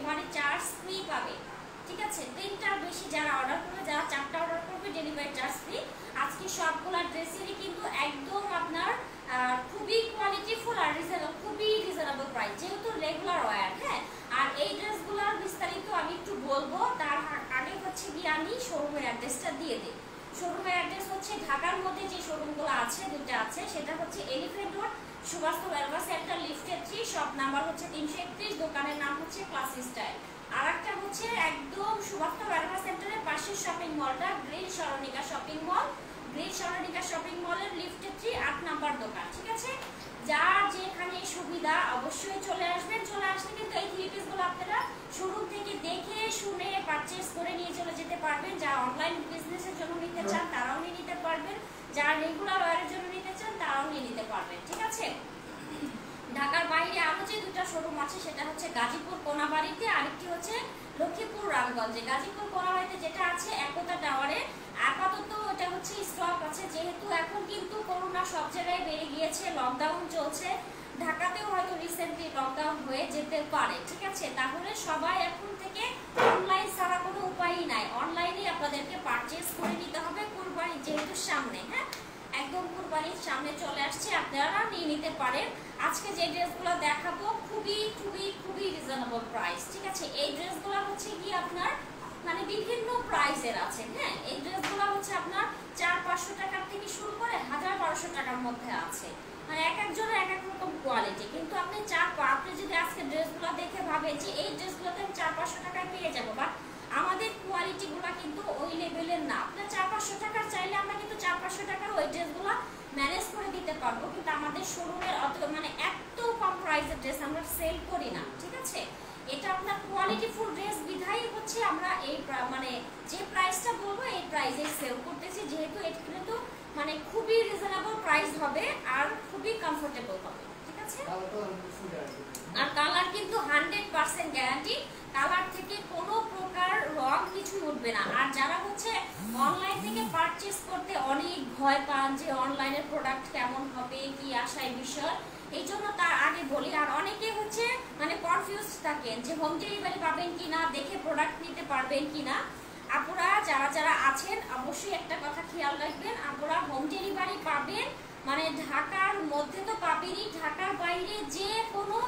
Delivery charge free পাবে, ঠিক আছে। 3টার বেশি যারা অর্ডার করবে, যারা 4টা অর্ডার করবে ডেলিভারি চার্জ ফ্রি। আজকে সবগুলা ড্রেসেরই কিন্তু একদম আপনার খুবই কোয়ালিটিফুল আর খুবই রিজনেবল প্রাইস, যেহেতু রেগুলার ওয়্যার। হ্যাঁ, আর এই ড্রেসগুলোর বিস্তারিত আমি একটু বলবো, তার আগে হচ্ছে গিয়ে আমি শোরুমের অ্যাড্রেসটা দিয়ে দিই। শোরুমের অ্যাড্রেস হচ্ছে ঢাকার মধ্যে যে শোরুমগুলো আছে, দুটো আছে, সেটা হচ্ছে elephant road Subhash wellness centre লিফটে 3, শপ নাম্বার হচ্ছে 331, দোকানের নাম হচ্ছে ক্লাস স্টাইল। আর একটা হচ্ছে একদম সুভাষ ওয়েলনেস সেন্টারের পাশের শপিং মলটা green Saranika shopping mall, green Saranika shopping মলের লিফটে 3, 8 নাম্বার দোকান, ঠিক আছে। যার যেখানে সুবিধা অবশ্যই চলে আসবেন। চলে আসলে কিন্তু এই 3 পিসগুলো আপনারা শোরুম থেকে দেখে শুনে পারচেজ করে নিয়ে চলে যেতে পারবেন। যারা অনলাইন বিজনেসের জন্য নিতে চান তারাও নিয়ে নিতে পারবেন, যারা রেগুলার ওয়্যারের জন্য নিতে চান তারাও নিয়ে নিতে পারবেন, ঠিক আছে। ঢাকার বাইরে আরো যে 2টা শোরুম আছে, সেটা হচ্ছে গাজীপুর কোনাবাড়িতে, আরেকটি হচ্ছে লক্ষ্মীপুর রামগঞ্জে। গাজীপুর কোনাবাড়িতে যেটা আছে একতা টাওয়ারে, আপাতত এটা হচ্ছে স্টক আছে, যেহেতু এখন কিন্তু করোনা সব জায়গায় বেড়ে গিয়েছে, লকডাউন চলছে। ঢাকাতেও হয়তো রিসেন্টলি লকডাউন হয়ে যেতে পারে, ঠিক আছে। তাহলে সবাই এখন থেকে অনলাইন ছাড়া কোনো উপায়ই নাই, অনলাইনে আপনাদেরকে পারচেজ করে নিতে হবে। কুরবানি যেহেতু সামনে, হ্যাঁ একদম কুরবানির সামনে চলে আসছে, আপনারা নিয়ে নিতে পারেন। আজকে যে ড্রেসগুলো দেখাবো খুবই খুবই খুবই রিজনেবল প্রাইস, ঠিক আছে। এই ড্রেসগুলো হচ্ছে কি আপনার মানে বিভিন্ন প্রাইসের আছে। হ্যাঁ, এই ড্রেসগুলো হচ্ছে আপনার 400-500 টাকার থেকে শুরু করে 1000-1200 টাকার মধ্যে আছে, মানে এক একজনের এক এক রকম কোয়ালিটি। কিন্তু আপনি যদি আজকে ড্রেসগুলো দেখে ভাবেন যে এই ড্রেসগুলোতে আমি 400-500 টাকায় পেয়ে যাবো, বা আমাদের কোয়ালিটিগুলো কিন্তু ওই লেভেলের না। আপনার 400-500 টাকার চাইলে আমরা কিন্তু 400-500 টাকার ওই ড্রেসগুলো ম্যানেজ করে দিতে পারবো, কিন্তু আমাদের শোরুমের মানে এত কম প্রাইসের ড্রেস আমরা সেল করি না, ঠিক আছে। এটা আপনার কোয়ালিটিফুল ড্রেস বিধাই হচ্ছে আমরা এই মানে যে প্রাইসটা বলবো এই প্রাইসে সেল করতেছি, যেহেতু এটা কিন্তু মানে খুবই রিজনেবল প্রাইস হবে আর খুবই কমফোর্টেবল হবে, ঠিক আছে। আর কালার কিন্তু 100% গ্যারান্টি, কালার থেকে কোনো প্রকার রং কিছু উঠবে না। আর যারা হচ্ছে অনলাইন থেকে পারচেজ করতে অনেক ভয় পান যে অনলাইনের প্রোডাক্ট কেমন হবে, কি আশায় বিষয়, এই জন্য তার আগে বলি। আর অনেকে হচ্ছে মানে কনফিউজ থাকেন যে হোম ডেলিভারি পাবেন কিনা, দেখে প্রোডাক্ট নিতে পারবেন কিনা। আপনারা যারা যারা আছেন অবশ্যই একটা কথা খেয়াল রাখবেন, আপনারা হোম ডেলিভারি পাবেন মানে ঢাকার মধ্যে তো পাবেনই, ঢাকার বাইরে যে কোনো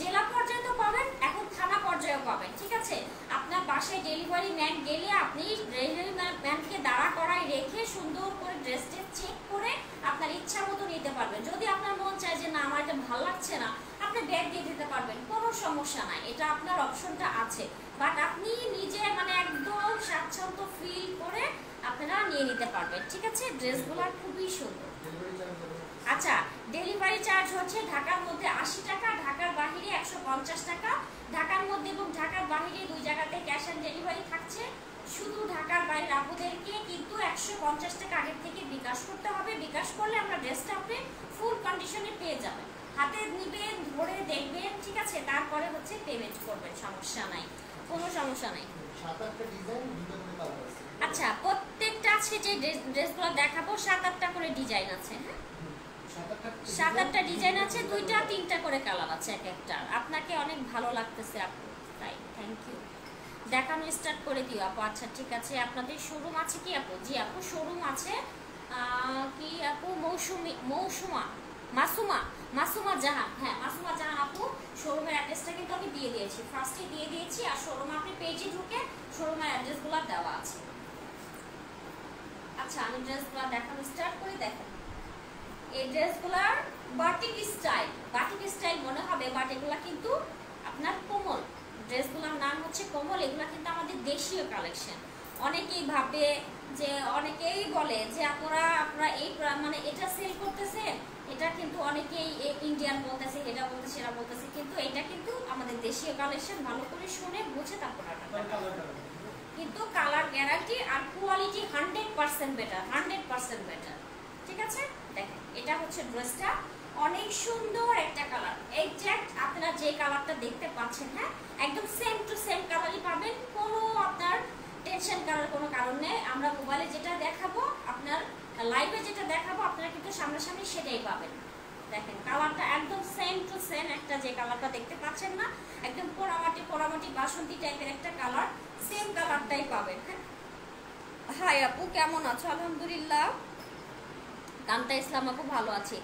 জেলা পর্যায়ে তো পাবেন, এখন থানা পর্যায়েও পাবেন, ঠিক আছে। আপনার বাসায় ডেলিভারি ম্যান গেলে আপনি ডেলিভারি ম্যানকে দাঁড়া করায় রেখে সুন্দর করে ড্রেসটা চেক করে আপনার ইচ্ছা মতো নিতে পারবেন। যদি আপনার মন চায় যে না আমার এটা ভালো লাগছে না, আপনি ব্যাগ দিয়ে দিতে পারবেন, কোনো সমস্যা নাই, এটা আপনার অপশনটা আছে। বাট আপনি নিজে মানে একদম স্বাচ্ছন্দ্য ফিল করে আপনারা নিয়ে নিতে পারবেন, ঠিক আছে। ড্রেসগুলো খুবই সুন্দর। আচ্ছা, ডেলিভারি চার্জ হচ্ছে ঢাকার মধ্যে 80 টাকা, ঢাকার বাহিরে 150 টাকা। ঢাকার মধ্যে এবং ঢাকার বাহিরে 2 জায়গাতে ক্যাশ অন ডেলিভারি থাকছে। শুধু ঢাকার বাইরের আপুদেরকে কিন্তু 150 টাকা আগের থেকে বিকাশ করতে হবে। বিকাশ করলে আমরা ড্রেসটা আপনি ফুল কন্ডিশনে পেয়ে যাবেন, হাতে নিবেন, ধরে দেখবেন, ঠিক আছে। তারপরে হচ্ছে পেমেন্ট করবেন, সমস্যা নাই, কোনো সমস্যা নাই। আচ্ছা, প্রত্যেকটা আজকে যে ড্রেসগুলো দেখাবো 7-8টা করে ডিজাইন আছে। হ্যাঁ, 7-8টা ডিজাইন আছে, 2-3টা করে কালার আছে এক একটা। আপনাকে অনেক ভালো লাগতেছে আপু, তাই থ্যাংক ইউ। দেখানো স্টার্ট করে দিও আপু। আচ্ছা ঠিক আছে, আপনাদের শোরুম আছে কি আপু? জি আপু, শোরুম আছে কি আপু? মাসুমা জাহান। হ্যাঁ, মাসুমা জাহান আপু, শোরুমের অ্যাড্রেসটা কিন্তু আমি দিয়ে দিয়েছি, ফার্স্টে দিয়ে দিয়েছি। আর শোরুমে আপনি পেজে ঢুকে শোরুমের অ্যাড্রেসগুলো দেওয়া আছে। আচ্ছা, আমি ড্রেসগুলো দেখানো স্টার্ট করি। দেখেন এই ড্রেসগুলার বাটিক স্টাইল মনে হবে, বাট এগুলা কিন্তু আপনার কোমল। ড্রেসগুলোর নাম হচ্ছে কোমল, এগুলা কিন্তু আমাদের দেশীয় কালেকশন। অনেকেই ভাবে যে, অনেকেই বলে যে আপনারা এই মানে এটা সেল করতেছেন, এটা কিন্তু অনেকেই ইন্ডিয়ান বলতেছে, এটা বলতেছে, সেটা বলতেছে, কিন্তু এটা কিন্তু আমাদের দেশীয় কালেকশন। ভালো করে শুনে বুঝে তারপর কিন্তু কালার গ্যারান্টি আর কোয়ালিটি 100% বেটার, 100% বেটার, ঠিক আছে। দেখেন এটা হচ্ছে ড্রেসটা, অনেক সুন্দর একটা কালার, এক্স্যাক্ট আপনারা যে কালারটা দেখতে পাচ্ছেন, হ্যাঁ একদম সেম টু সেম কালারই পাবেন, কোনো আপনার টেনশন করার কোনো কারণ নেই। আমরা মোবাইলে যেটা দেখাবো, আপনার লাইভে যেটা দেখাবো, আপনারা কিন্তু সামনাসামনি সেটাই পাবেন। দেখেন কালারটা একদম সেম টু সেম, একটা যে কালারটা দেখতে পাচ্ছেন না, একদম পোড়ামাটি মোটামুটি বাসন্তী টাইপের একটা কালার, সেম কালারটাই পাবেন। হ্যাঁ, হাই আপু কেমন আছো? আলহামদুলিল্লাহ। কান্তা ইসলাম আপু ভালো আছি।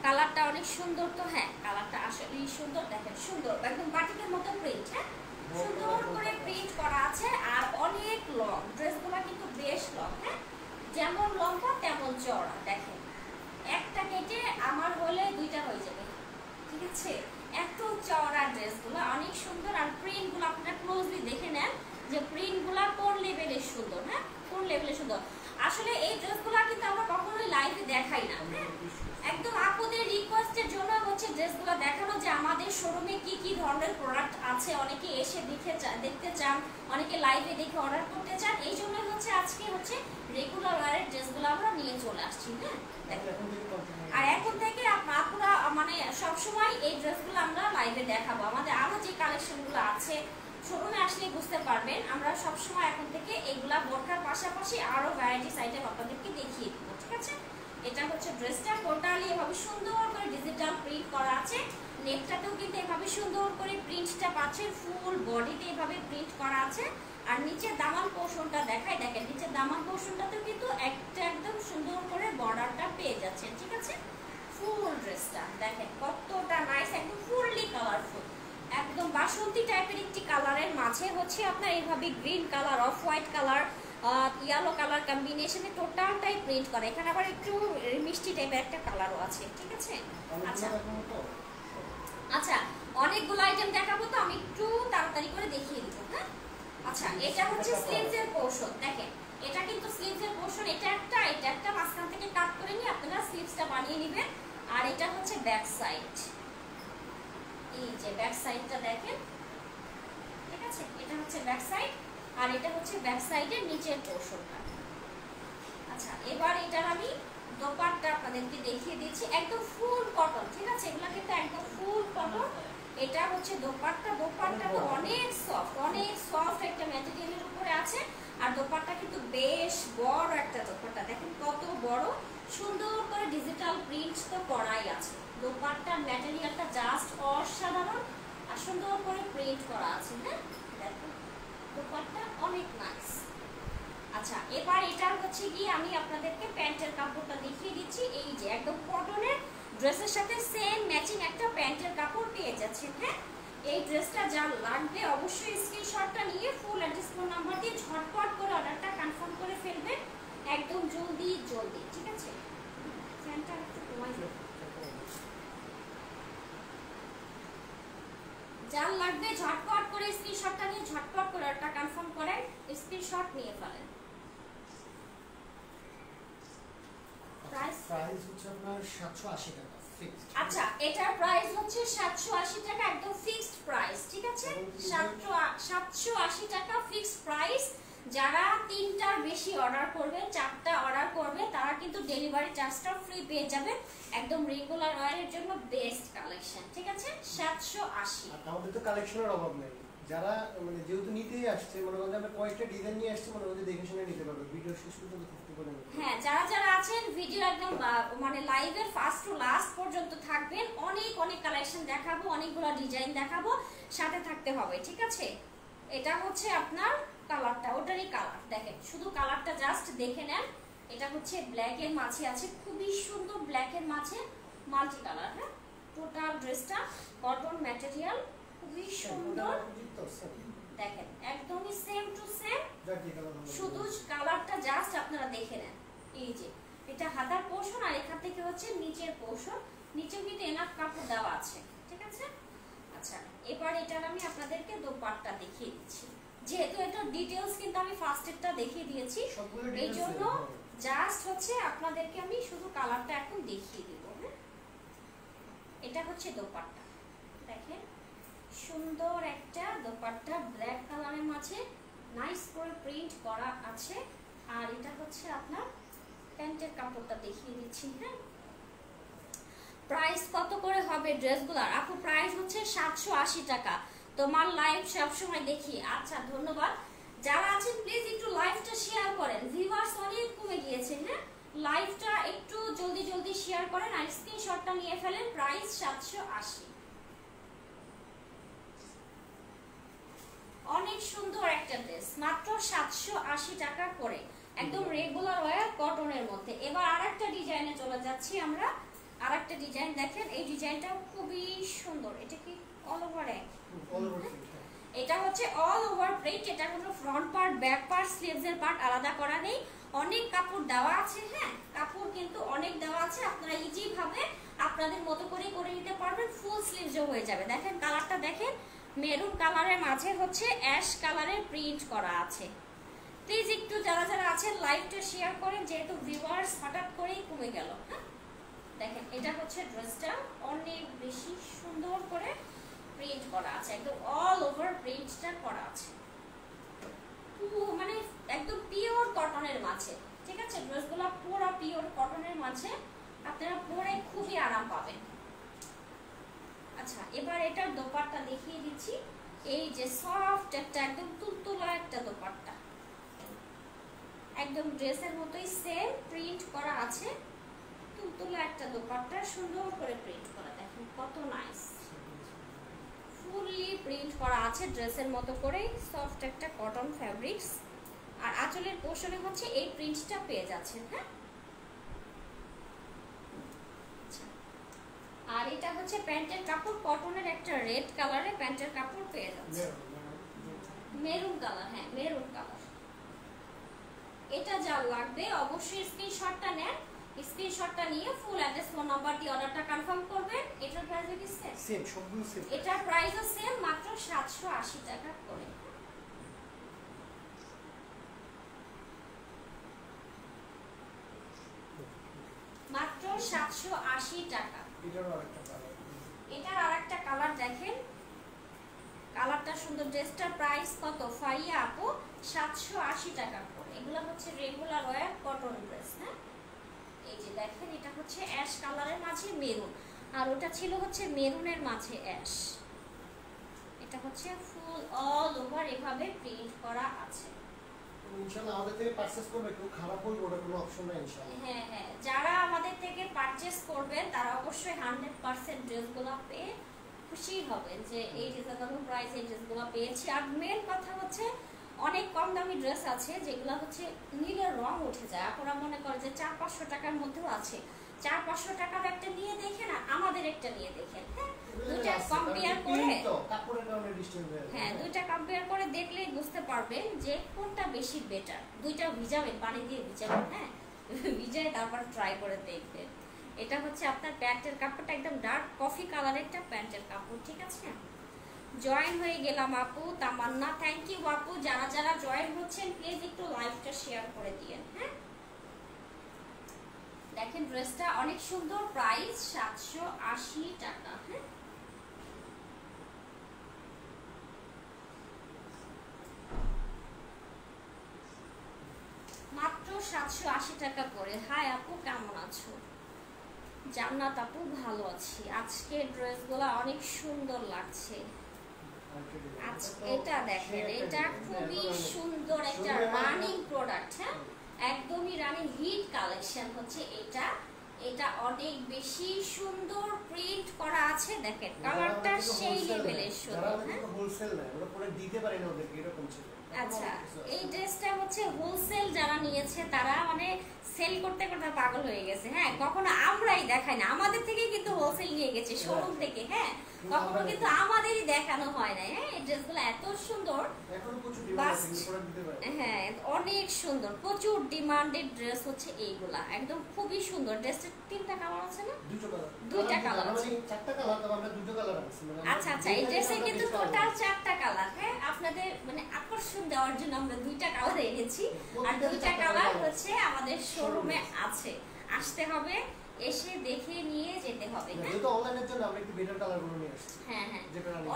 কালারটা অনেক সুন্দর তো? হ্যাঁ, কালারটা আসলেই সুন্দর। দেখেন সুন্দর, একদম বাটিকের মতো প্রিন্ট। হ্যাঁ, সুন্দর করে প্রিন্ট করা আছে আর অনেক লং। ড্রেসগুলো কিন্তু বেশ লং। হ্যাঁ, যেমন লম্বা তেমন চওড়া। দেখেন একটা কেটে আমার হলে দুইটা হয়ে যাবে, ঠিক আছে? এত চওড়া ড্রেসগুলো অনেক সুন্দর। আর প্রিন্টগুলো আপনারা ক্লোজলি দেখে নেন যে প্রিন্টগুলো কোন লেভেলের সুন্দর। হ্যাঁ, কোন লেভেলের সুন্দর। আসলে এই ড্রেসগুলো কিন্তু আমরা কখনোই লাইভে দেখাই না। হ্যাঁ, একদম আপুদের রিকোয়েস্টের জন্য হচ্ছে ড্রেসগুলো দেখানো, যে আমাদের শোরুমে কি কি ধরনের প্রোডাক্ট আছে, অনেকে এসে দেখতে চান, অনেকে লাইভে দেখে অর্ডার করতে চান। এই জন্য হচ্ছে আজকে হচ্ছে রেগুলার ওয়ারের ড্রেসগুলো আমরা নিয়ে চলে আসছি। হ্যাঁ, আর এখন থেকে আপুরা মানে সবসময় এই ড্রেসগুলো আমরা লাইভে দেখাবো। আমাদের আরো যে কালেকশনগুলো আছে শোরুমে আসলে বুঝতে পারবেন, আমরা সবসময় এখন থেকে এইগুলা বোরকার পাশাপাশি আরো ভ্যারাইটিস আইটেম আপনাদেরকে দেখিয়ে দেবো, ঠিক আছে? এটা হচ্ছে ড্রেসটা টোটালি এভাবে সুন্দর করে ডিজিটাল প্রিন্ট করা আছে। নেকটাতেও কিন্তু এভাবে সুন্দর করে প্রিন্টটা পাচ্ছেন, ফুল বডিতে এভাবে প্রিন্ট করা আছে। আর নিচে দামান পোর্শনটা দেখাই, দেখেন নিচে দামান পোর্শনটাতেও কিন্তু একটা একদম সুন্দর করে বর্ডারটা পেয়ে যাচ্ছেন, ঠিক আছে? ফুল ড্রেসটা দেখেন কতটা নাইস, একদম ফুললি কালারফুল, একদম বাসন্তী টাইপের একটি কালারের মাঝে হচ্ছে আপনার এইভাবে green colour, off white colour, yellow colour কম্বিনেশনে টোটালটাই প্রিন্ট করে। এখানে আবার একটু মিষ্টি টাইপের একটা কালারও আছে, ঠিক আছে? আচ্ছা আচ্ছা, অনেকগুলো আইটেম দেখাবো তো আমি একটু তাড়াতাড়ি করে দেখিয়ে দিব। হ্যাঁ, আচ্ছা এটা হচ্ছে স্লিভসের পোরশন। দেখেন এটা কিন্তু স্লিভসের পোরশন, এটা একটা মাঝখান থেকে কাট করে নিয়ে আপনারা স্লিভসটা বানিয়ে নেবেন। আর এটা হচ্ছে ব্যাক সাইড, এই যে ব্যাক সাইডটা দেখেন, ঠিক আছে? এটা হচ্ছে ব্যাক সাইড আর এটা হচ্ছে ব্যাক সাইডের নিচের পোরশনটা। আচ্ছা, এবার এটার আমি দোপাট্টা আপনাদেরকে দেখিয়ে দিচ্ছি, একদম ফুল কটন, ঠিক আছে? এগুলা কিন্তু একদম ফুল কটন। এটা হচ্ছে দোপাট্টা, দোপাট্টা তো অনেক সফট একটা ম্যাটেরিয়ালের উপরে আছে। আর দোপাট্টা কিন্তু বেশ বড় একটা দোপাট্টা, দেখেন কত বড়, সুন্দর করে ডিজিটাল প্রিন্ট তো করাই আছে। দোপাট্টার ম্যাটেরিয়ালটা জাস্ট অসাধারণ আর সুন্দর করে প্রিন্ট করা আছে। হ্যাঁ, দেখেন দোপাট্টা অনেক নাইস। আচ্ছা, এবার এটার হচ্ছে গিয়ে আমি আপনাদেরকে প্যান্টের কাপড়টা দেখিয়ে দিচ্ছি। এই যে একদম কটনের ড্রেসের সাথে সেম ম্যাচিং একটা প্যান্টের কাপড় পেয়ে যাচ্ছেন। হ্যাঁ, এই ড্রেসটা যার লাগবে অবশ্যই স্ক্রিনশটটা নিয়ে ফুল অ্যাড্রেস ফোন নাম্বার দিয়ে ঝটপট করে অর্ডারটা কনফার্ম করে ফেলবেন, একদম জলদি, ঠিক আছে? ফ্যানটা একটু কমাই দেব। যার লাগবে ঝটপট করে স্ক্রিনশটটা নিয়ে ঝটপট করে অর্ডারটা কনফার্ম করেন, স্ক্রিনশট নিয়ে ফেলেন। প্রাইস হচ্ছে আপনার 780 টাকা ফিক্সড। আচ্ছা, এটার প্রাইস হচ্ছে 780 টাকা, একদম ফিক্সড প্রাইস, ঠিক আছে? 780 টাকা ফিক্সড প্রাইস। যারা 3টার বেশি অর্ডার করবে, 4টা অর্ডার করবে, তারা কিন্তু ডেলিভারি চার্জটা ফ্রি পেয়ে যাবে। একদম রেগুলার ওয়্যারের জন্য বেস্ট কালেকশন, ঠিক আছে? 780। আমাদের তো কালেকশনের অভাব নেই, যারা মানে যেহেতু নিতেই আসছে, মনে করেন আমরা কয়েকটা ডিজাইন নিয়ে আসছি, মনে করেন দেখে শুনে নিতে পারবে, ভিডিও শেষ পর্যন্ত থাকতে পারবে। হ্যাঁ, যারা আছেন ভিডিও একদম মানে লাইভের ফার্স্ট টু লাস্ট পর্যন্ত থাকবেন, অনেক কালেকশন দেখাবো, অনেকগুলো ডিজাইন দেখাবো, সাথে থাকতে হবে, ঠিক আছে? এটা হচ্ছে আপনার কালারটা, ওটারই কালার দেখেন, শুধু কালারটা জাস্ট দেখে নেন। এটা হচ্ছে ব্ল্যাক এর মাঝে আছে, খুবই সুন্দর ব্ল্যাক এর মাঝে মাল্টি কালার। হ্যাঁ, টোটাল ড্রেসটা কটন ম্যাটেরিয়াল, খুবই সুন্দর। দেখেন একদমই সেম টু সেম, শুধু কালারটা জাস্ট আপনারা দেখে নেন। এই যে এটা হাতার পোরশন আর এখান থেকে হচ্ছে নিচের পোরশন, নিচেও কিন্তু এনাফ কাপড় দেওয়া আছে, ঠিক আছে? আচ্ছা, এবার এটা আমি আপনাদেরকে দোপাট্টা দেখিয়ে দিচ্ছি, যেহেতু এটা ডিটেইলস কিন্তু আমি ফার্স্টেরটা দেখিয়ে দিয়েছি, এই জন্য জাস্ট হচ্ছে আপনাদেরকে আমি শুধু কালারটা এখন দেখিয়ে দিব। হ্যাঁ, এটা হচ্ছে দোপাট্টা, দেখেন সুন্দর একটা দোপাট্টা, ব্ল্যাক কালারের মাঝে নাইস করে প্রিন্ট করা আছে। আর এটা হচ্ছে আপনার প্যান্টের কাপড়টা দেখিয়ে দিচ্ছি। হ্যাঁ, প্রাইস কত করে হবে ড্রেসগুলোর? আপু প্রাইস হচ্ছে 780 টাকা। তোমার লাইভ সবসময় দেখি। আচ্ছা, ধন্যবাদ। যারা আছেন প্লিজ একটু লাইভটা শেয়ার করেন, ভিউয়ার্স অনেক কমে গিয়েছে। হ্যাঁ, লাইভটা একটু জলদি শেয়ার করেন আর স্ক্রিনশটটা নিয়ে ফেলেন। প্রাইস 780। একটা ড্রেস মাত্র 780 টাকা করে, একদম রেগুলার ওয়্যার কটনের মধ্যে। এবার আরেকটা ডিজাইনে চলে যাচ্ছি আমরা। আরেকটা ডিজাইন দেখেন, এই ডিজাইনটাও খুবই সুন্দর। এটা কি অল ওভার এক? এটা হচ্ছে অল ওভার প্রিন্ট। এটা কোনো front part, back part, sleeves এর পার্ট আলাদা করা নেই। অনেক কাপড় দেওয়া আছে, হ্যাঁ কাপড় কিন্তু অনেক দেওয়া আছে। আপনারা ইজি ভাবে আপনাদের মতো করে করে নিতে পারবেন। ফুল স্লিভসও হয়ে যাবে। দেখেন কালারটা দেখেন, মেরুন কালারের মাঝে হচ্ছে অ্যাশ কালারের প্রিন্ট করা আছে। প্লিজ একটু যারা যারা আছেন লাইভটা শেয়ার করেন, যেহেতু ভিউয়ার্স হঠাৎ করেই কমে গেল। হ্যাঁ দেখেন এটা হচ্ছে ড্রেসটা, অনেক বেশি সুন্দর করে প্রিন্ট করা আছে, একদম অল ওভার প্রিন্টটা করা আছে, মানে একদম পিওর কটনের মাঝে। ঠিক আছে, ড্রেসগুলো পুরো পিওর কটনের মাঝে, আপনারা পরে খুবই আরাম পাবেন। আচ্ছা এবার এটার দোপাট্টা দেখিয়ে দিচ্ছি। এই যে সফট একটা একদম তুলতুলা একটা দোপাট্টা, একদম ড্রেসের মতোই সেম প্রিন্ট করা আছে। তুলতুলা একটা দোপাট্টা, সুন্দর করে প্রিন্ট করা, দেখেন কত নাইস, ফুললি প্রিন্ট করা আছে ড্রেসের মতো করে। সফট একটা কটন ফ্যাব্রিক্স, আর আঁচলের পোর্শনে হচ্ছে এই প্রিন্টটা পেয়ে যাচ্ছেন। হ্যাঁ আর এটা হচ্ছে প্যান্টের কাপড়, কটনের একটা রেড কালারে প্যান্টের কাপড় পেয়ে যাচ্ছে, মেরুন কালার। হ্যাঁ মেরুন কালার। এটা যা লাগবে অবশ্যই স্ক্রিনশটটা নেন, স্ক্রিনশটটা নিয়ে ফুল অ্যাড্রেস ফোন নাম্বার দিয়ে অর্ডারটা কনফার্ম করবেন। এটার প্রাইস কি সেম? সবগুলো সেম। এটার প্রাইসও সেম, মাত্র 780 টাকা করে। মাত্র 780 টাকা। এটার আরেকটা কালার দেখেন, কালারটা সুন্দর। ড্রেসটার প্রাইস কত ফাইয়া আপু? 780 টাকা করে। এগুলো হচ্ছে রেগুলার ওয়্যার কটন ড্রেস। হ্যাঁ এই যে দেখেন, এটা হচ্ছে অ্যাশ কালারের মাঝে মেরুন, আর ওটা ছিল হচ্ছে মেরুনের মাঝে অ্যাশ। এটা হচ্ছে ফুল অল ওভার এভাবে প্রিন্ট করা আছে। ইনশাআল্লাহ আমাদের থেকে পারচেজ করবে, কেউ খারাপ বলবে ওটা কোনো অপশন নাই ইনশাআল্লাহ। হ্যাঁ হ্যাঁ, যারা আমাদের থেকে পারচেজ করবেন তারা অবশ্যই 100% ড্রেসগুলো পেয়ে খুশি হবেন যে এই রিজনেবল প্রাইসে ড্রেসগুলো পেয়েছি। আর মেন কথা হচ্ছে অনেক কম দামি ড্রেস আছে যেগুলো হচ্ছে নিলে রং উঠে যায়। আপনারা মনে করেন যে 400-500 টাকার মধ্যেও আছে, 400-500 টাকার একটা নিয়ে দেখেন, আমাদের একটা নিয়ে দেখেন। হ্যাঁ দুইটা কম্পেয়ার করে, হ্যাঁ দুইটা কম্পেয়ার করে দেখলেই বুঝতে পারবেন যে কোনটা বেশি বেটার। দুইটা ভিজাবেন, পানি দিয়ে ভিজাবেন, হ্যাঁ ভিজায় তারপর ট্রাই করে দেখবেন। এটা হচ্ছে আপনার প্যান্টের কাপড়টা একদম ডার্ক কফি কালারের একটা প্যান্টের কাপড়। ঠিক আছে, জয়েন হয়ে গেলাম আপু তামান্না, থ্যাংক ইউ আপু। যারা যারা জয়েন হচ্ছেন প্লিজ একটু লাইভটা শেয়ার করে দিয়েন। হ্যাঁ দেখেন ড্রেসটা অনেক সুন্দর, প্রাইস 780 টাকা। হ্যাঁ মাত্র 780 টাকা করে। হাই আপু কেমন আছো? জান্নাত আপু ভালো আছি। আজকে ড্রেসগুলো অনেক সুন্দর লাগছে। এটা দেখেন, এটা খুবই সুন্দর একটা রানিং প্রোডাক্ট। হ্যাঁ একদমই রানিং হিট কালেকশন হচ্ছে এটা। এটা অনেক বেশি সুন্দর প্রিন্ট করা আছে। দেখেন কালারটা সেই লেভেলের সুন্দর। হ্যাঁ হোলসেল না, ওরা পরে দিতে পারে না ওদেরকে, এরকম ছিল। আচ্ছা এই ড্রেসটা হচ্ছে হোলসেল যারা নিয়েছে তারা মানে সেল করতে করতে পাগল হয়ে গেছে। হ্যাঁ কখনো আমরাই দেখাই না, আমাদের থেকে কিন্তু হোলসেল নিয়ে গেছে শোরুম থেকে। হ্যাঁ কখনো কিন্তু আমাদেরই দেখানো হয় না। হ্যাঁ এই ড্রেসগুলো এত সুন্দর, হ্যাঁ অনেক সুন্দর, প্রচুর ডিমান্ডেড ড্রেস হচ্ছে এইগুলা। একদম খুবই সুন্দর। ড্রেসের 3টা কালার আছে না? 2টা কালার আছে। 4টা কালার, তবে আমরা 2টা কালার আছে। আচ্ছা আচ্ছা, এই ড্রেসে কিন্তু টোটাল 4টা কালার। হ্যাঁ আপনাদের মানে আকর্ষণ দেওয়ার জন্য আমরা 2টা কালার এনেছি, আর 2টা কালার হচ্ছে আমাদের শোরুমে আছে। আসতে হবে, এসে দেখে নিয়ে যেতে হবে। যেহেতু অনলাইনের জন্য আমরা একটু বেটার কালারগুলো নিয়ে আসছি। হ্যাঁ হ্যাঁ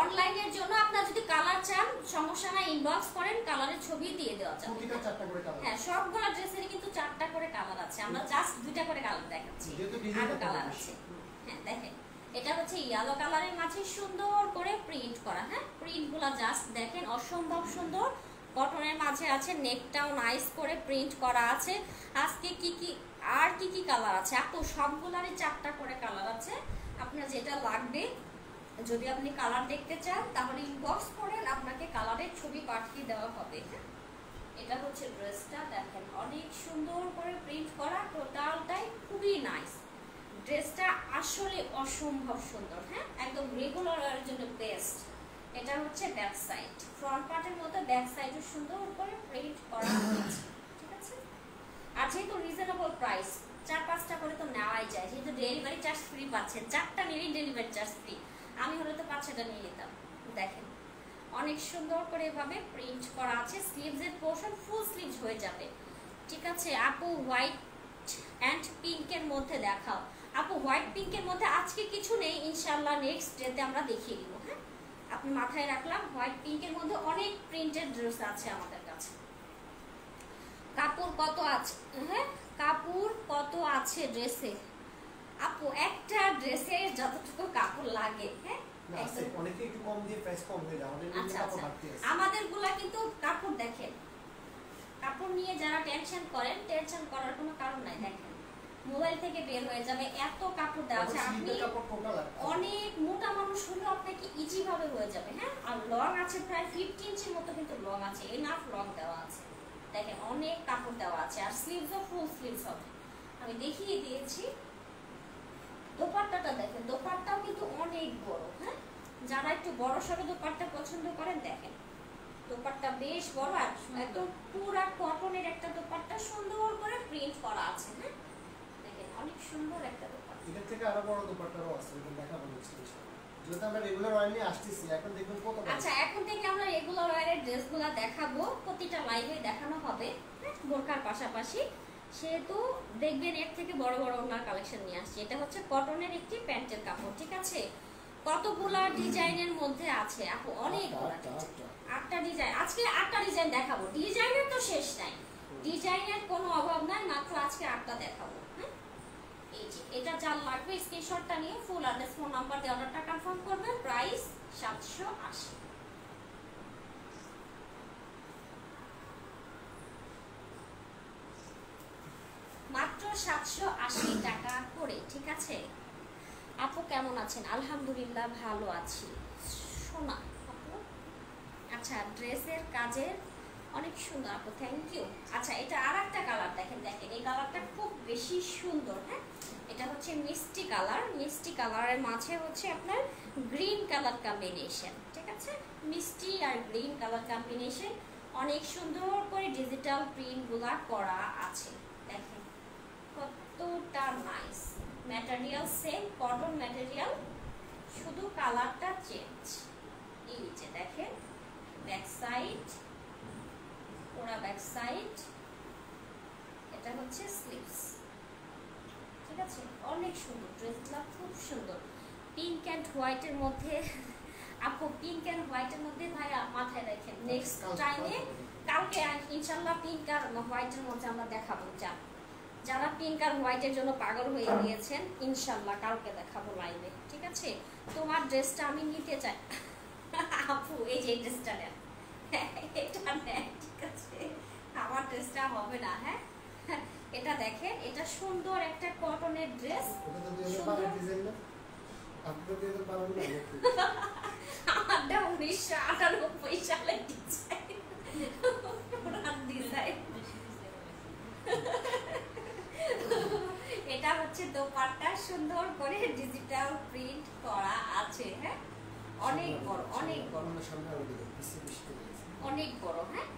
অনলাইনের জন্য আপনারা যদি কালার চান সমস্যা না, ইনবক্স করেন, কালারের ছবি দিয়ে দেওয়া যাবে। প্রতিটা 4টা করে কালার। হ্যাঁ সবগুলো ড্রেসেরই কিন্তু 4টা করে কালার আছে, আমরা জাস্ট 2টা করে কালার দেখাচ্ছি। আরো কালার আছে। হ্যাঁ দেখেন এটা হচ্ছে ইয়েলো কালারের মাঝে সুন্দর করে প্রিন্ট করা। হ্যাঁ প্রিন্টগুলো জাস্ট দেখেন অসম্ভব সুন্দর। কটনের মাঝে আছে, নেকটাও নাইস করে প্রিন্ট করা আছে। আজকে কি কি আর কি কি কালার আছে আপু? সবগুলারই 4টা করে কালার আছে। আপনার যেটা লাগবে, যদি আপনি কালার দেখতে চান তাহলে ইনবক্স করেন, আপনাকে কালারের ছবি পাঠিয়ে দেওয়া হবে। হ্যাঁ, এটা হচ্ছে ড্রেসটা, দেখেন অনেক সুন্দর করে প্রিন্ট করা, টোটালটাই খুবই নাইস। ড্রেসটা আসলে অসম্ভব সুন্দর। হ্যাঁ, একদম রেগুলার এর জন্য বেস্ট। এটা হচ্ছে ব্যাক সাইড, ফ্রন্ট পার্টের মধ্যে ব্যাক সাইডও সুন্দর করে প্রিন্ট করা আছে, ঠিক আছে। আর যেহেতু রিজনেবল প্রাইস, 4-5টা করে তো নেওয়াই যায়, যেহেতু ডেলিভারি চার্জ ফ্রি পাচ্ছেন, 4টা নিলেই ডেলিভারি চার্জ ফ্রি। আমি হলে তো 5-6টা নিয়ে নিতাম। দেখেন অনেক সুন্দর করে এভাবে প্রিন্ট করা আছে। স্লিভসের পোর্শন ফুল স্লিভস হয়ে যাবে, ঠিক আছে। আপু হোয়াইট অ্যান্ড পিঙ্কের মধ্যে দেখাও। আপু হোয়াইট পিঙ্কের মধ্যে আজকে কিছু নেই, ইনশাআল্লাহ নেক্সট ডেতে আমরা দেখিয়ে দিব। হ্যাঁ, আপনি মাথায় রাখলাম, হোয়াইট পিঙ্কের মধ্যে অনেক প্রিন্টেড ড্রেস আছে আমাদের কাছে। কাপড় কত আছে? হ্যাঁ, কাপড় কত আছে ড্রেসে? আপু একটা ড্রেসে যতটুকু কাপড় লাগে, হ্যাঁ অনেকে একটু কম দিয়ে প্রাইস কম হয়ে যায়, আমাদের কিন্তু কাপড় বাড়তি আছে। আমাদেরগুলা কিন্তু কাপড় দেখেন, কাপড় নিয়ে যারা টেনশন করেন, টেনশন করার কোনো কারণ নাই। দেখেন মোবাইল থেকে বের হয়ে যাবে, এত কাপড় দেওয়া আছে। আপনি অনেক মোটা মানুষ হলেও আপনাকে ইজি ভাবে হয়ে যাবে। হ্যাঁ, আর লং আছে প্রায় 50 ইঞ্চির মতো, কিন্তু লং আছে, এনাফ লং দেওয়া আছে। দেখেন অনেক কাপড় দেওয়া আছে, আর স্লিভসও ফুল স্লিভস হবে। আমি দেখিয়ে দিয়েছি। দোপাট্টাটা দেখেন, দোপাট্টাও কিন্তু অনেক বড়। হ্যাঁ, যারা একটু বড় সড়ো দোপাট্টা পছন্দ করেন, দেখেন দোপাট্টা বেশ বড়, আর একদম পুরা কটনের একটা দোপাট্টা, সুন্দর করে প্রিন্ট করা আছে। হ্যাঁ, দেখেন অনেক সুন্দর একটা দোপাট্টা। এর থেকে আরো বড় দোপাট্টাও আছে, এটা দেখাবো নেক্সট টাইম। যেটা আমরা রেগুলার ওয়্যার নিয়ে আসতেছি, এখন দেখবেন কত। আচ্ছা, এখন থেকে আমরা রেগুলার ওয়্যারের ড্রেসগুলো দেখাবো, প্রতিটা লাইভে দেখানো হবে বোরকার পাশাপাশি। সেহেতু দেখবেন এর থেকে বড় বড় ওনার কালেকশন নিয়ে আসছে। এটা হচ্ছে কটনের একটি প্যান্টের কাপড়, ঠিক আছে। কতগুলা ডিজাইনের মধ্যে আছে আপু, অনেকগুলা, 8টা ডিজাইন। আজকে 8টা ডিজাইন দেখাবো, ডিজাইনের তো শেষ নাই, ডিজাইনের কোনো অভাব নাই, মাত্র আজকে 8টা দেখাবো। হ্যাঁ, এই যে এটা যার লাগবে স্ক্রিনশটটা নিয়ে ফুল অ্যাড্রেস ফোন নাম্বার দিয়ে অর্ডারটা কনফার্ম করবেন। প্রাইস 780, মাত্র 780 টাকা করে, ঠিক আছে। আপু কেমন আছেন? আলহামদুলিল্লাহ ভালো আছি সোনা আপু। আচ্ছা, ড্রেসের কাজের অনেক সুন্দর আপু, থ্যাংক ইউ। আচ্ছা, এটা আর একটা কালার দেখেন, দেখেন এই কালারটা খুব বেশি সুন্দর। হ্যাঁ, এটা হচ্ছে মিষ্টি কালার, মিষ্টি কালারের মাঝে হচ্ছে আপনার গ্রিন কালার কম্বিনেশন, ঠিক আছে। মিষ্টি আর গ্রিন কালার কম্বিনেশন, অনেক সুন্দর করে ডিজিটাল প্রিন্টগুলা করা আছে। দেখেন কতটা nice. Material same, cotton material, শুধু কালারটা চেঞ্জ। এই যে দেখেন ব্যাক সাইড, পুরা ব্যাক সাইড, এটা হচ্ছে স্লিভস, ঠিক আছে। অনেক সুন্দর ড্রেসগুলো, খুব সুন্দর। পিঙ্ক অ্যান্ড হোয়াইটের মধ্যে আপু, পিঙ্ক অ্যান্ড হোয়াইটের মধ্যে ভাই মাথায় রাখেন, নেক্সট টাইমে কালকে ইনশাল্লাহ পিঙ্ক আর হোয়াইটের মধ্যে আমরা দেখাবো। যারা পিঙ্ক আর হোয়াইটের জন্য পাগল হয়ে গিয়েছেন, ইনশাল্লাহ কালকে দেখাবো লাইভে, ঠিক আছে। তোমার ড্রেসটা আমি নিতে চাই আপু, এই যে ড্রেসটা নেন, এটা নেন, ঠিক আছে। আমার ড্রেসটা হবে না। হ্যাঁ, এটা দেখেন, এটা সুন্দর একটা কটনের ড্রেস। আমারটা 1998 সালের ডিজাইন। এটা হচ্ছে দোপাট্টা, সুন্দর করে ডিজিটাল প্রিন্ট করা আছে। হ্যাঁ, অনেক বড়, অনেক বড়, অনেক বড়। হ্যাঁ,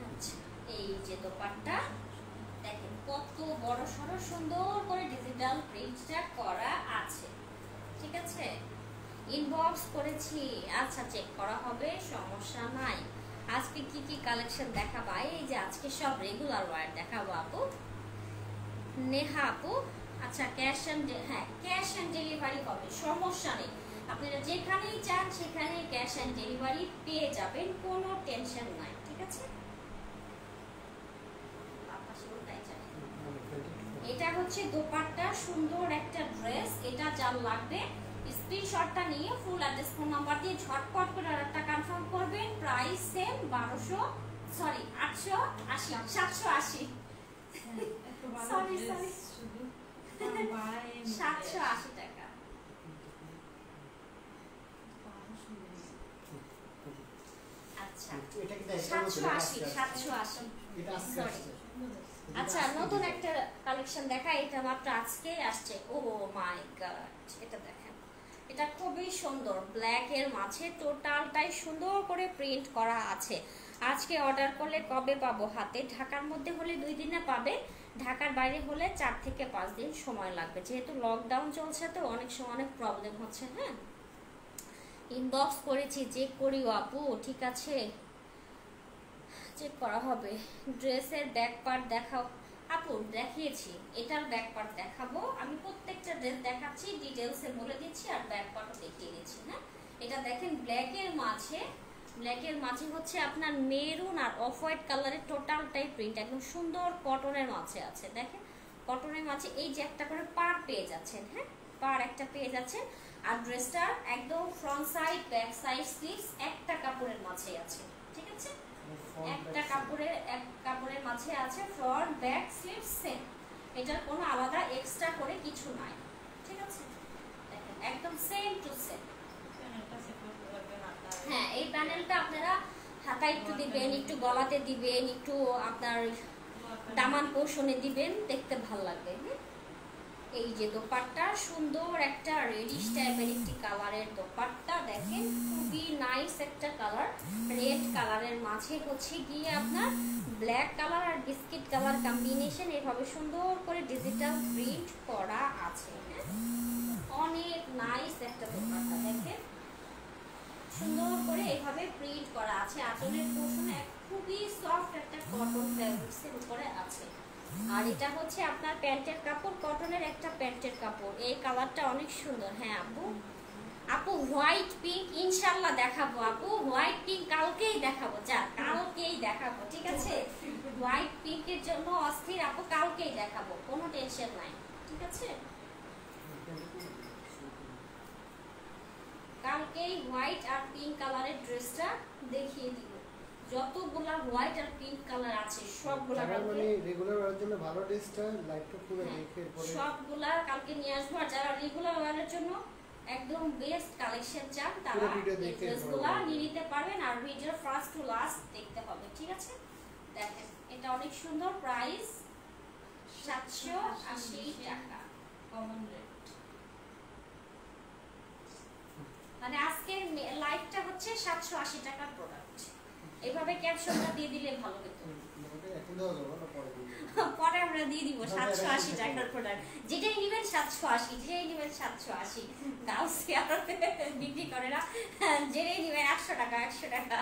আচ্ছা, এই যে দোপাট্টা দেখেন কত বড় সড়ো, সুন্দর করে ডিজিটাল প্রিন্টটা করা আছে, ঠিক আছে। ইনবক্স করেছি, আচ্ছা চেক করা হবে, সমস্যা নাই। আজকে কি কি কালেকশন দেখাবো? এই যে আজকে সব রেগুলার ওয়্যার দেখাবো আপু। নেহা আপু, আচ্ছা ক্যাশ অ্যান্ড, হ্যাঁ ক্যাশ অ্যান্ড ডেলিভারি হবে, সমস্যা নেই। আপনারা যেখানেই চান সেখানেই ক্যাশ অ্যান্ড ডেলিভারি পেয়ে যাবেন, কোনো টেনশন নাই, ঠিক আছে। এটা হচ্ছে দোপাট্টা, সুন্দর একটা ড্রেস। এটা যার লাগবে স্ক্রিনশটটা নিয়ে ফুল অ্যাড্রেস ফোন নাম্বার দিয়ে ঝটপট করে অর্ডারটা কনফার্ম করবেন। প্রাইস সেম 880, 780, সরি 780 টাকা। আচ্ছা এটা কিন্তু একদম 780 780 এটা আজকে সরি আসছে। আচ্ছা নতুন একটা কালেকশন দেখা, এটা মাত্র আজকেই আসছে। ও মাই গড, এটা দেখেন, এটা খুবই সুন্দর, ব্ল্যাক এর মাঝে টোটালটাই সুন্দর করে প্রিন্ট করা আছে। আজকে অর্ডার করলে কবে পাবো হাতে? ঢাকার মধ্যে হলে 2 দিনে পাবে, ঢাকার বাইরে হলে 4 থেকে 5 দিন সময় লাগবে, যেহেতু লকডাউন চলছে তো অনেক সময় অনেক প্রবলেম হচ্ছে। হ্যাঁ, ইনবক্স করেছি, চেক করিও আপু, ঠিক আছে, চেক করা হবে। ড্রেসের ব্যাক পার্ট দেখাও আপু, দেখিয়েছি, এটার ব্যাক পার্ট দেখাবো আমি, প্রত্যেকটা ড্রেস দেখাচ্ছি, ডিটেলসে বলে দিচ্ছি আর ব্যাক পার্টও দেখিয়ে দিচ্ছি। হ্যাঁ, এটা দেখেন ব্ল্যাকের মাঝে হচ্ছে আপনার মেরুন আর অফ হোয়াইট কালারের টোটালটাই প্রিন্ট, একদম সুন্দর কটনের মাঝে আছে। দেখেন কটনের মাঝে এই যে একটা করে পার পেয়ে যাচ্ছেন। হ্যাঁ, পার একটা পেয়ে যাচ্ছেন। আর ড্রেসটা একদম front side back side sleeves একটা কাপড়ের মাঝে আছে, ঠিক আছে, একটা কাপড়ের মাঝে আছে, ফ্রন্ট ব্যাক স্লিভস সেম, এটার কোনো আলাদা এক্সট্রা করে কিছু নাই, ঠিক আছে, দেখেন একদম সেম টু সেম। হ্যাঁ, এই প্যানেলটা আপনারা হাতায় একটু দিবেন, একটু গলাতে দিবেন, একটু আপনার দামান পোর্শনে দিবেন, দেখতে ভালো লাগবে। এই যে দোপাট্টা, সুন্দর একটা রেডিশ টাইপের একটি কালারের দোপাট্টা, দেখেন খুবই নাইস একটা কালার, রেড কালারের মাঝে হচ্ছে গিয়ে আপনার ব্ল্যাক কালার আর বিস্কিট কালার কম্বিনেশন, এভাবে সুন্দর করে ডিজিটাল প্রিন্ট করা আছে। হ্যাঁ, অনেক নাইস একটা দোপাট্টা, দেখেন সুন্দর করে এভাবে প্রিন্ট করা আছে। আঁচলের পোর্শনে খুবই সফট একটা কটন ফ্যাব্রিক্সের উপরে আছে। আর এটা হচ্ছে আপনার প্যান্টের কাপড়, কটনের একটা প্যান্টের কাপড়, এই কালারটা অনেক সুন্দর। হ্যাঁ আপু হোয়াইট পিঙ্ক ইনশাআল্লাহ দেখাবো আপু, হোয়াইট পিঙ্ক কালকেই দেখাবো, যা কালকেই দেখাবো, ঠিক আছে, হোয়াইট পিঙ্কের জন্য অস্থির আপু, কালকেই দেখাবো, কোনো টেনশন নাই, ঠিক আছে, কালকেই হোয়াইট আর পিঙ্ক কালারের ড্রেসটা দেখিয়ে দিব। যতগুলা হোয়াইট আর পিঙ্ক কালার আছে সবগুলা মানে রেগুলার ওয়ারের জন্য ভালো ড্রেসটা লাইটটা পুরো দেখে পরে সবগুলা কালকে নিয়ে আসবো। আর যারা রেগুলার ওয়ারের জন্য একদম বেস্ট কালেকশন চান তারা এই ড্রেসগুলা নিয়ে নিতে পারবেন। আর ভিডিও ফার্স্ট টু লাস্ট দেখতে হবে, ঠিক আছে। দেখেন এটা অনেক সুন্দর, প্রাইস 780 টাকা, কমন রেট। মানে আজকের লাইভটা হচ্ছে 780 টাকার প্রোডাক্ট, এইভাবে ক্যাপশনটা দিয়ে দিলে ভালো হতো। পরে আমরা দিয়ে দিব 780 টাকার প্রোডাক্ট, যেটাই নেবেন 780, যেটাই নেবেন 780, গার্লস বিক্রি করে না, যেটাই নেবেন 100 টাকা 100 টাকা,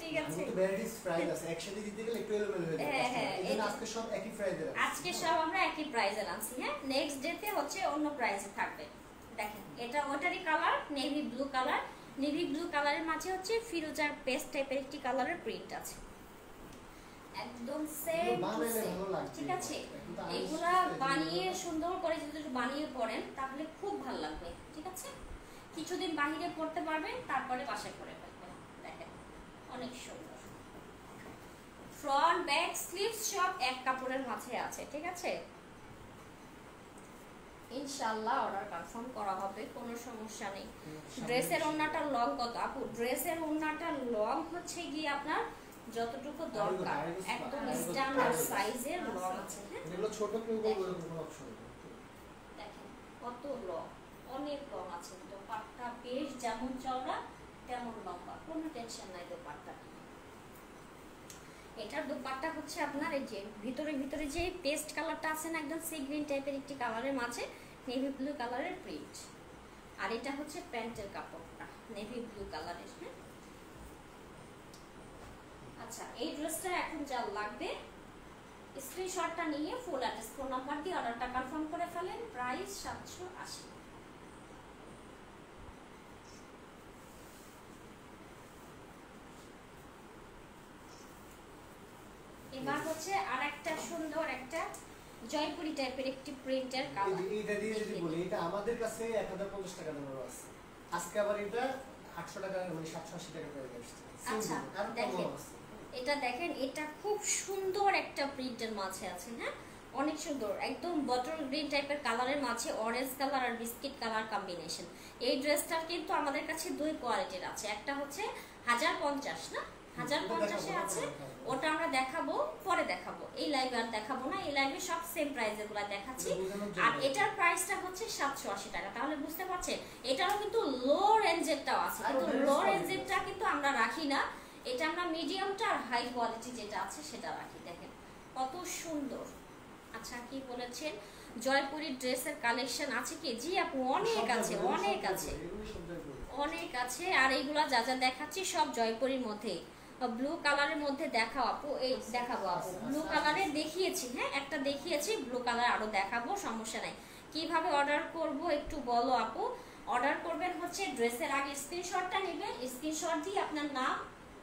ঠিক আছে। তো ভ্যারাইটিস প্রাইস আছে, একসাথে দিতে গেলে একটু এলোমেলো হয়ে যাবে। হ্যাঁ, এইজন্য আজকে সব একই প্রাইসে আছে, আজকে সব আমরা একই প্রাইসে আনছি। হ্যাঁ, নেক্সট ডেতে হচ্ছে অন্য প্রাইসে থাকবে। দেখেন এটা ওটারই colour, navy blue colour, navy blue কালারের মাঝে হচ্ছে ফিরোজার পেস্ট টাইপের একটি কালারের প্রিন্ট আছে, একদম সেম টু সেম, ঠিক আছে। এগুলা বানিয়ে সুন্দর করে যদি বানিয়ে পরেন তাহলে খুব ভালো লাগবে, ঠিক আছে। কিছুদিন বাহিরে পড়তে পারবেন, তারপরে বাসায় পরে ফেলবেন। দেখেন অনেক সুন্দর, ফ্রন্ট ব্যাক স্লিভস সব এক কাপড়ের মাঝে আছে, ঠিক আছে। ইনশাআল্লাহ অর্ডার কনফার্ম করা হবে, কোনো সমস্যা নেই। ড্রেসের ওন্নাটা লং কত আপু? ড্রেসের ওন্নাটা লং হচ্ছে গিয়ে আপনার যতটুকু দরকার, একদম স্ট্যান্ডার্ড সাইজের লং আছে। হ্যাঁ, এগুলো ছোট কেউ বলবো কোনো অপশন নেই। দেখেন কত লং, অনেক লং আছে, দোপাট্টা বেশ যেমন চওড়া তেমন লম্বা, কোনো টেনশন নাই দোপাট্টা। এটার দোপাট্টা হচ্ছে আপনার এই যে ভিতরে যে পেস্ট কালারটা আছে না, একদম সি গ্রিন টাইপের একটি কালারের মাঝে নেভি ব্লু কালারের প্রিন্ট, আর এটা হচ্ছে প্যান্টের কাপড়টা নেভি ব্লু কালারের। হ্যাঁ, আচ্ছা এই ড্রেসটা এখন যা লাগবে স্ক্রিনশটটা নিয়ে ফুল অ্যাড্রেস ফোন নাম্বার দিয়ে অর্ডারটা কনফার্ম করে ফেলেন। প্রাইস 780। এবার হচ্ছে আরেকটা সুন্দর একটা জয়পুরি টাইপের একটি প্রিন্টের কালার, এটা দিয়ে যদি বলি, এটা আমাদের কাছে 1050 টাকা দামের আছে, আজকে আবার এটা 800 টাকা মানে 780 টাকা করে আসছে। আচ্ছা দেখেন এটা, দেখেন এটা খুব সুন্দর একটা প্রিন্টের মাঝে আছে। হ্যাঁ, অনেক সুন্দর, একদম বটল গ্রিন টাইপের কালারের মাঝে অরেঞ্জ কালার আর বিস্কিট কালার কম্বিনেশন। এই ড্রেসটার কিন্তু আমাদের কাছে দুই কোয়ালিটির আছে, একটা হচ্ছে 1050 না, 1050-এ আছে, ওটা আমরা দেখাবো পরে, দেখাবো এই লাইভে আর দেখাবো না, এই লাইভে সব সেম প্রাইস এগুলো দেখাচ্ছি। আর এটার প্রাইসটা হচ্ছে 780 টাকা। তাহলে বুঝতে পারছেন এটারও কিন্তু লো রেঞ্জেরটাও আছে, কিন্তু লো রেঞ্জেরটা কিন্তু আমরা রাখি না, এটা আমরা মিডিয়ামটা আর হাই কোয়ালিটি যেটা আছে সেটা রাখি। দেখেন কত সুন্দর। আচ্ছা কি বলেছেন, জয়পুরি ড্রেসের কালেকশন আছে কি? জি আপু অনেক আছে, অনেক আছে, অনেক আছে। আর এইগুলা যা যা দেখাচ্ছি সব জয়পুরির মধ্যে। ব্লু কালারের মধ্যে দেখাও আপু, এই দেখাবো আপু, ব্লু কালারে দেখিয়েছি, হ্যাঁ একটা দেখিয়েছি, ব্লু কালার আরো দেখাবো, সমস্যা নাই। কিভাবে অর্ডার করব একটু বলো আপু? অর্ডার করবেন হচ্ছে ড্রেসের আগে স্ক্রিনশটটা নেবেন, স্ক্রিনশট দিয়ে আপনার নাম,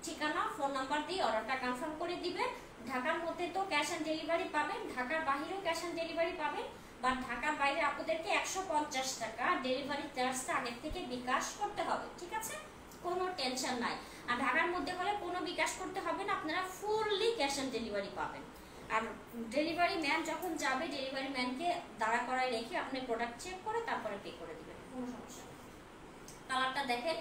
ঠিকানা, ফোন নাম্বার দিয়ে অর্ডারটা কনফার্ম করে দিবেন। ঢাকার মধ্যে তো ক্যাশ অন ডেলিভারি পাবেন, ঢাকার বাইরেও ক্যাশ অন ডেলিভারি পাবেন, বাট ঢাকার বাইরে আপনাদেরকে 150 টাকা ডেলিভারি চার্জটা আগের থেকে বিকাশ করতে হবে, ঠিক আছে? কোনো টেনশন নাই। আর ঢাকার মধ্যে হলে কোনো বিকাশ করতে হবে না, আপনারা ফুললি ক্যাশ অন ডেলিভারি পাবেন। আর ডেলিভারি ম্যান যখন যাবে, ডেলিভারি ম্যানকে দাঁড়া করায় রেখে আপনি প্রোডাক্ট চেক করে তারপরে পে করে দিবেন, কোনো সমস্যা নেই। কালারটা দেখেন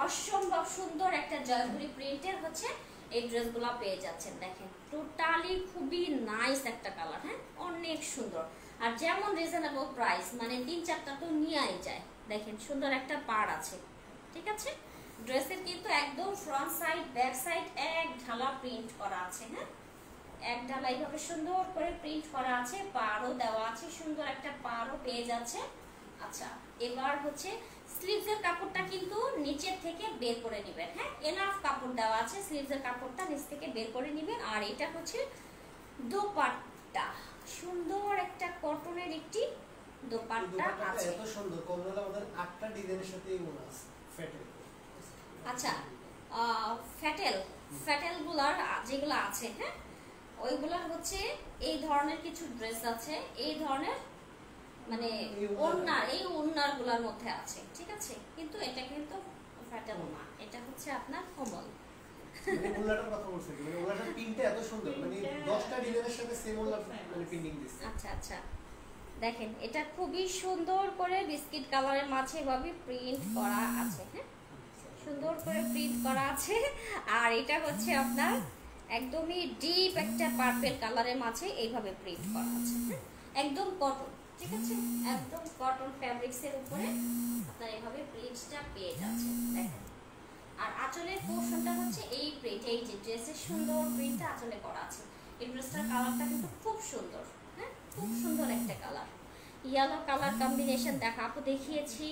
অসম্ভব সুন্দর একটা জয়পুরি প্রিন্টের হচ্ছে এই ড্রেসগুলো পেয়ে যাচ্ছেন। দেখেন টোটালি খুবই নাইস একটা কালার, হ্যাঁ অনেক সুন্দর। আর যেমন রিজনেবল প্রাইস, মানে 3-4টা তো নিয়েই যায়। দেখেন সুন্দর একটা পাড় আছে, ঠিক আছে? ড্রেসের কিন্তু একদম ফ্রন্ট সাইড ব্যাক সাইড এক ঢালা প্রিন্ট করা আছে, হ্যাঁ এক ঢালা এইভাবে সুন্দর করে প্রিন্ট করা আছে, পাড়ও দেওয়া আছে, সুন্দর একটা পাড়ও পেয়ে যাচ্ছে। আচ্ছা এবার হচ্ছে স্লিভসের কাপড়টা কিন্তু নিচের থেকে বের করে নেবেন, হ্যাঁ এনাফ কাপড় দেওয়া আছে, স্লিভসের কাপড়টা নিচ থেকে বের করে নেবেন। আর এটা হচ্ছে দোপাট্টা, সুন্দর একটা কটনের একটি দোপাট্টা আছে, এত সুন্দর কমলা আমাদের 8টা ডিজাইনের সাথে এগুলো আছে ফ্যাটেল। আচ্ছা ফ্যাটেল গুলার যেগুলো আছে, হ্যাঁ ওইগুলোর হচ্ছে এই ধরনের কিছু ড্রেস আছে, এই ধরনের মানে ওড়না, এই ওড়নার গুলার মধ্যে আছে, ঠিক আছে? কিন্তু এটা কিন্তু ফ্যাটেল না, এটা হচ্ছে আপনার কোমল। মানে ওড়নাটার কথা বলছি, মানে ওড়নাটার প্রিন্টটা এত সুন্দর, মানে 10টা ডিজাইনের সাথে সেম ওড়না মানে প্রিন্টিং দিছে। আচ্ছা আচ্ছা দেখেন এটা খুবই সুন্দর করে বিস্কিট কালারের মাঝে এভাবে প্রিন্ট করা আছে, হ্যাঁ সুন্দর করে প্রিন্ট করা আছে। আর এটা হচ্ছে আপনার একদমই ডিপ একটা পার্পল কালারের মাঝে এইভাবে প্রিন্ট করা আছে, হ্যাঁ একদম কটন, ঠিক আছে? একদম কটন ফ্যাব্রিক্স এর উপরে আপনারা এইভাবে প্রিন্টটা পেয়ে যাচ্ছেন। দেখেন আর আঁচলের পোরশনটা হচ্ছে এই প্রিন্ট, এই যে ড্রেসের সুন্দর প্রিন্টটা আঁচলে করা আছে। এই ড্রেসটার কালারটা কিন্তু খুব সুন্দর, হ্যাঁ খুব সুন্দর একটা কালার। ইয়েলো কালার কম্বিনেশন দেখা আপু দেখিয়েছি,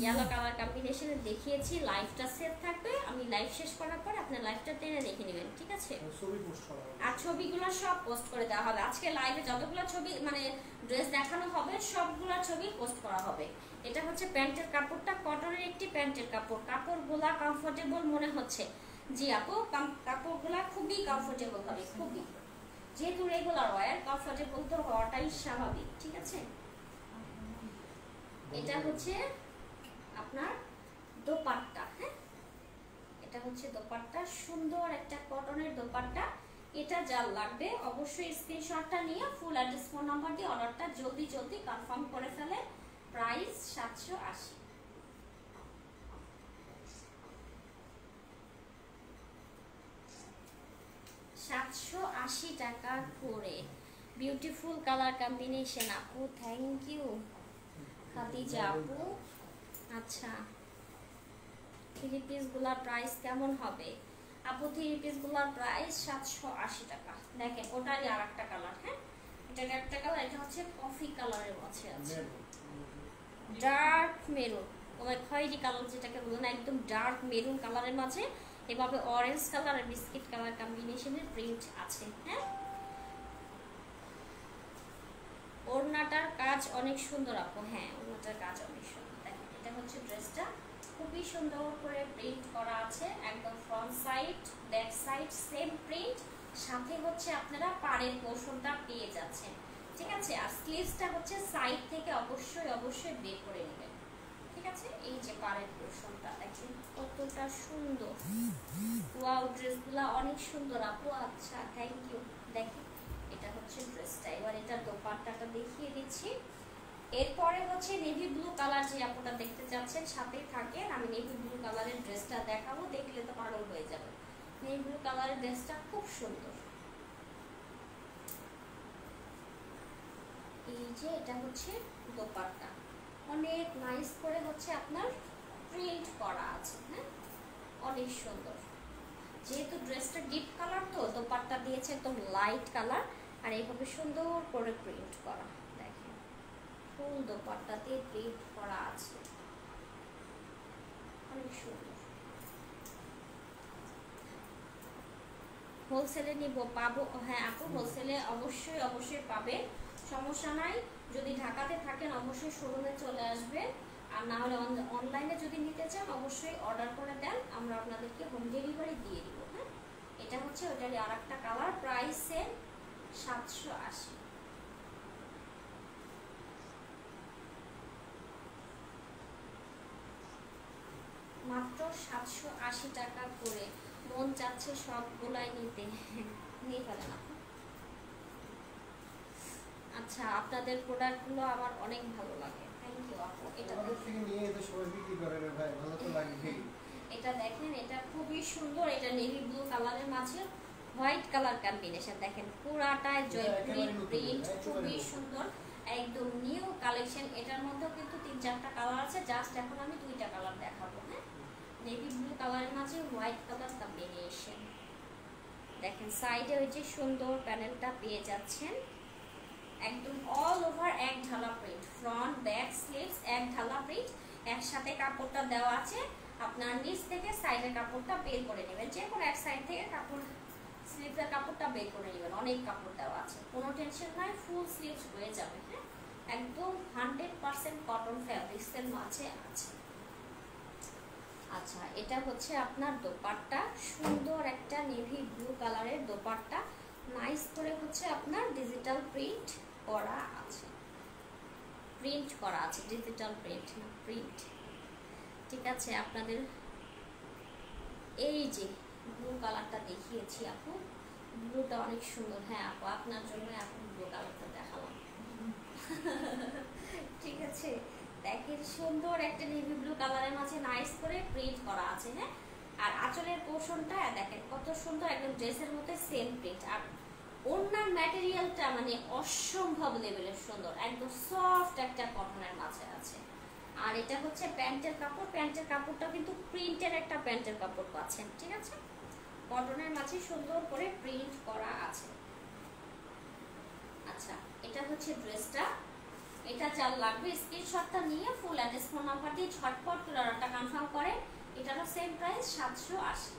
ইয়েলো কালার কম্বিনেশনে দেখিয়েছি। লাইভটা সেভ থাকবে, আমি লাইভ শেষ করার পর আপনার লাইভটা টেনে দেখে নেবেন, ঠিক আছে? ছবি পোস্ট করা হবে আর ছবিগুলো সব পোস্ট করে দেওয়া হবে। আজকে লাইভে যতগুলো ছবি মানে ড্রেস দেখানো হবে সবগুলো ছবি পোস্ট করা হবে। এটা হচ্ছে প্যান্টের কাপড়টা, কটনের একটি প্যান্টের কাপড়, কাপড়গুলা কমফোর্টেবল মনে হচ্ছে? জি আপু কাপড়গুলা খুবই কমফোর্টেবল হবে, খুবই, যেহেতু রেগুলার ওয়্যার কমফোর্টেবল তো হওয়াটাই স্বাভাবিক, ঠিক আছে? এটা হচ্ছে আপনার দোপাট্টা, হ্যাঁ এটা হচ্ছে দোপাট্টা, সুন্দর একটা কটনের দোপাট্টা। এটা যা লাগবে অবশ্যই স্ক্রিনশটটা নিয়ে ফুল অ্যাড্রেস ফোন নাম্বার দিয়ে অর্ডারটা জলদি জলদি কনফার্ম করে ফেলে। প্রাইস 780, 780 টাকা করে। বিউটিফুল কালার কম্বিনেশন আপু, থ্যাংক ইউ খাদিজা আপু। আচ্ছা থ্রি পিসগুলোর প্রাইস কেমন হবে আপু? থ্রি পিসগুলোর প্রাইস 780 টাকা। দেখেন ওটারই আর একটা কালার, হ্যাঁ এটার একটা কালার, এটা হচ্ছে কফি কালারের মধ্যে আছে, ডার্ক মেরুন, ওই খয়েরি কালার যেটাকে বলে না, একদম ডার্ক মেরুন কালারের মাঝে এভাবে অরেঞ্জ কালার আর বিস্কিট কালার কম্বিনেশনের প্রিন্ট আছে, হ্যাঁ ওড়নাটার কাজ অনেক সুন্দর আপু, হ্যাঁ ওড়নাটার কাজ অনেক সুন্দর। দেখেন এটা হচ্ছে ড্রেসটা খুবই সুন্দর করে প্রিন্ট করা আছে, একদম front side back side same print, সাথে হচ্ছে আপনারা পাড়ের পোরশনটা পেয়ে যাচ্ছেন, ঠিক আছে? আর স্লিভসটা হচ্ছে সাইড থেকে অবশ্যই অবশ্যই বের করে নেবেন, ঠিক আছে? এই যে পাড়ের পোরশনটা দেখেন কতটা সুন্দর, ওয়াও ড্রেসগুলো অনেক সুন্দর আপু। আচ্ছা থ্যাংক ইউ। দেখেন এটা এটা হচ্ছে ড্রেসটা। এবার এটা দোপাট্টাটা দেখিয়ে দিচ্ছি। এরপরে হচ্ছে নেভি ব্লু কালার, যে আপনারা দেখতে চাচ্ছেন সাথেই থাকেন, আমি নেভি ব্লু কালারের ড্রেসটা দেখাবো, দেখলে তো পাগল হয়ে যাবে। নেভি ব্লু কালারের ড্রেসটা খুব সুন্দর। এই যে এটা হচ্ছে দোপাট্টা, অনেক নাইস করে হচ্ছে আপনার প্রিন্ট করা আছে। হ্যাঁ, অনেক সুন্দর। যেহেতু ড্রেসটা ডিপ কালার, তো দোপাট্টা দিয়েছে একদম লাইট কালার, আর এইভাবে সুন্দর করে প্রিন্ট করা। দেখেন ফুল দোপাট্টাতে প্রিন্ট করা আছে, অনেক সুন্দর। হোলসেলে নিব পাবো? হ্যাঁ আপু, হোলসেলে অবশ্যই অবশ্যই পাবে, সমস্যা নাই। যদি ঢাকাতে থাকেন অবশ্যই শোরুমে চলে আসবেন, আর না হলে অনলাইনে যদি নিতে চান অবশ্যই অর্ডার করে দেন, আমরা আপনাদেরকে হোম ডেলিভারি দিয়ে দিব। হ্যাঁ, এটা হচ্ছে ওইটারই আর একটা কালার, প্রাইস সেম 780। মাত্র 780 টাকা করে। মন চাচ্ছে সবগুলাই নিতে, নিয়ে ফেলেন আপু। আচ্ছা, আপনাদের প্রোডাক্টগুলো আমার অনেক ভালো লাগে, থ্যাংক ইউ আপু। এটা থেকে নিয়ে এত সবাই বিক্রি করে রে ভাই, ভালো তো লাগবেই। এটা দেখেন, এটা খুবই সুন্দর। এটা নেভি ব্লু কালারের মাঝে হোয়াইট কালার কম্বিনেশন, দেখেন পুরাটায় জয়পুরি প্রিন্ট, খুবই সুন্দর, একদম নিউ কালেকশন। এটার মধ্যেও কিন্তু 3-4টা কালার আছে, জাস্ট এখন আমি 2টা কালার দেখাবো। হ্যাঁ, নেভি ব্লু কালারের মাঝে হোয়াইট কালার কম্বিনেশন। দেখেন সাইডে ওই যে সুন্দর প্যানেলটা পেয়ে যাচ্ছেন, একদম অল ওভার এক ঢালা প্রিন্ট, ফ্রন্ট ব্যাক স্লিভস এক ঢালা প্রিন্ট, একসাথে কাপড়টা দেওয়া আছে। আপনার নিচ থেকে সাইডের কাপড়টা বের করে নেবেন, যে কোনো এক সাইড থেকে কাপড় স্লিভের কাপড়টা বের করে নেবেন, অনেক কাপড় দেওয়া আছে, কোনো টেনশন নাই, ফুল স্লিভস হয়ে যাবে। হ্যাঁ, একদম 100% কটন ফ্যাব্রিক্সের মাঝে আছে। আচ্ছা, এটা হচ্ছে আপনার দোপাট্টা, সুন্দর একটা নেভি ব্লু কালারের দোপাট্টা, নাইস করে হচ্ছে আপনার ডিজিটাল প্রিন্ট করা আছে, প্রিন্ট করা আছে, ডিজিটাল প্রিন্ট না প্রিন্ট। ঠিক আছে, আপনাদের এই যে ব্লু কালারটা দেখিয়েছি আপু, ব্লুটা অনেক সুন্দর। হ্যাঁ আপু, আপনার জন্য এখন ব্লু কালারটা দেখালাম। ঠিক আছে, দেখেন সুন্দর একটা নেভি ব্লু কালারের মাঝে নাইস করে প্রিন্ট করা আছে। হ্যাঁ, আর আঁচলের পোর্শনটা দেখেন কত সুন্দর, একদম ড্রেসের মধ্যে সেম প্রিন্ট। আর ওড়নার ম্যাটেরিয়ালটা মানে অসম্ভব লেভেলের সুন্দর, একদম সফট একটা কটনের মাঝে আছে। আর এটা হচ্ছে প্যান্টের কাপড়, প্যান্টের কাপড়টা কিন্তু প্রিন্টের একটা প্যান্টের কাপড় পাচ্ছেন। ঠিক আছে, কটনের মাঝে সুন্দর করে প্রিন্ট করা আছে। আচ্ছা, এটা হচ্ছে ড্রেসটা। এটা যার লাগবে স্ক্রিনশটটা নিয়ে ফুল অ্যাড্রেস ফোন নাম্বার দিয়ে ঝটপট করে অর্ডারটা কনফার্ম করে। এটারও সেম প্রাইস 780,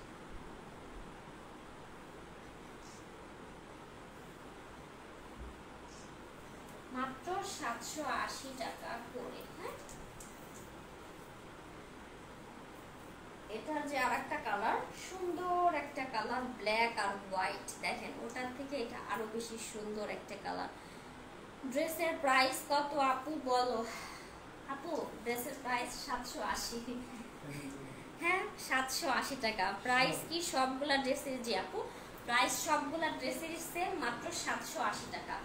মাত্র 780 টাকা করে। হ্যাঁ, এটার যে আর একটা কালার, সুন্দর একটা কালার, ব্ল্যাক আর হোয়াইট, দেখেন ওটার থেকে এটা আরো বেশি সুন্দর একটা কালার। ড্রেসের প্রাইস কত আপু বলো? আপু, ড্রেসের প্রাইস 780। হ্যাঁ, 780 টাকা প্রাইস। কি সবগুলা ড্রেসের? যে আপু, প্রাইস সবগুলা ড্রেসেরই সেম, মাত্র 780 টাকা।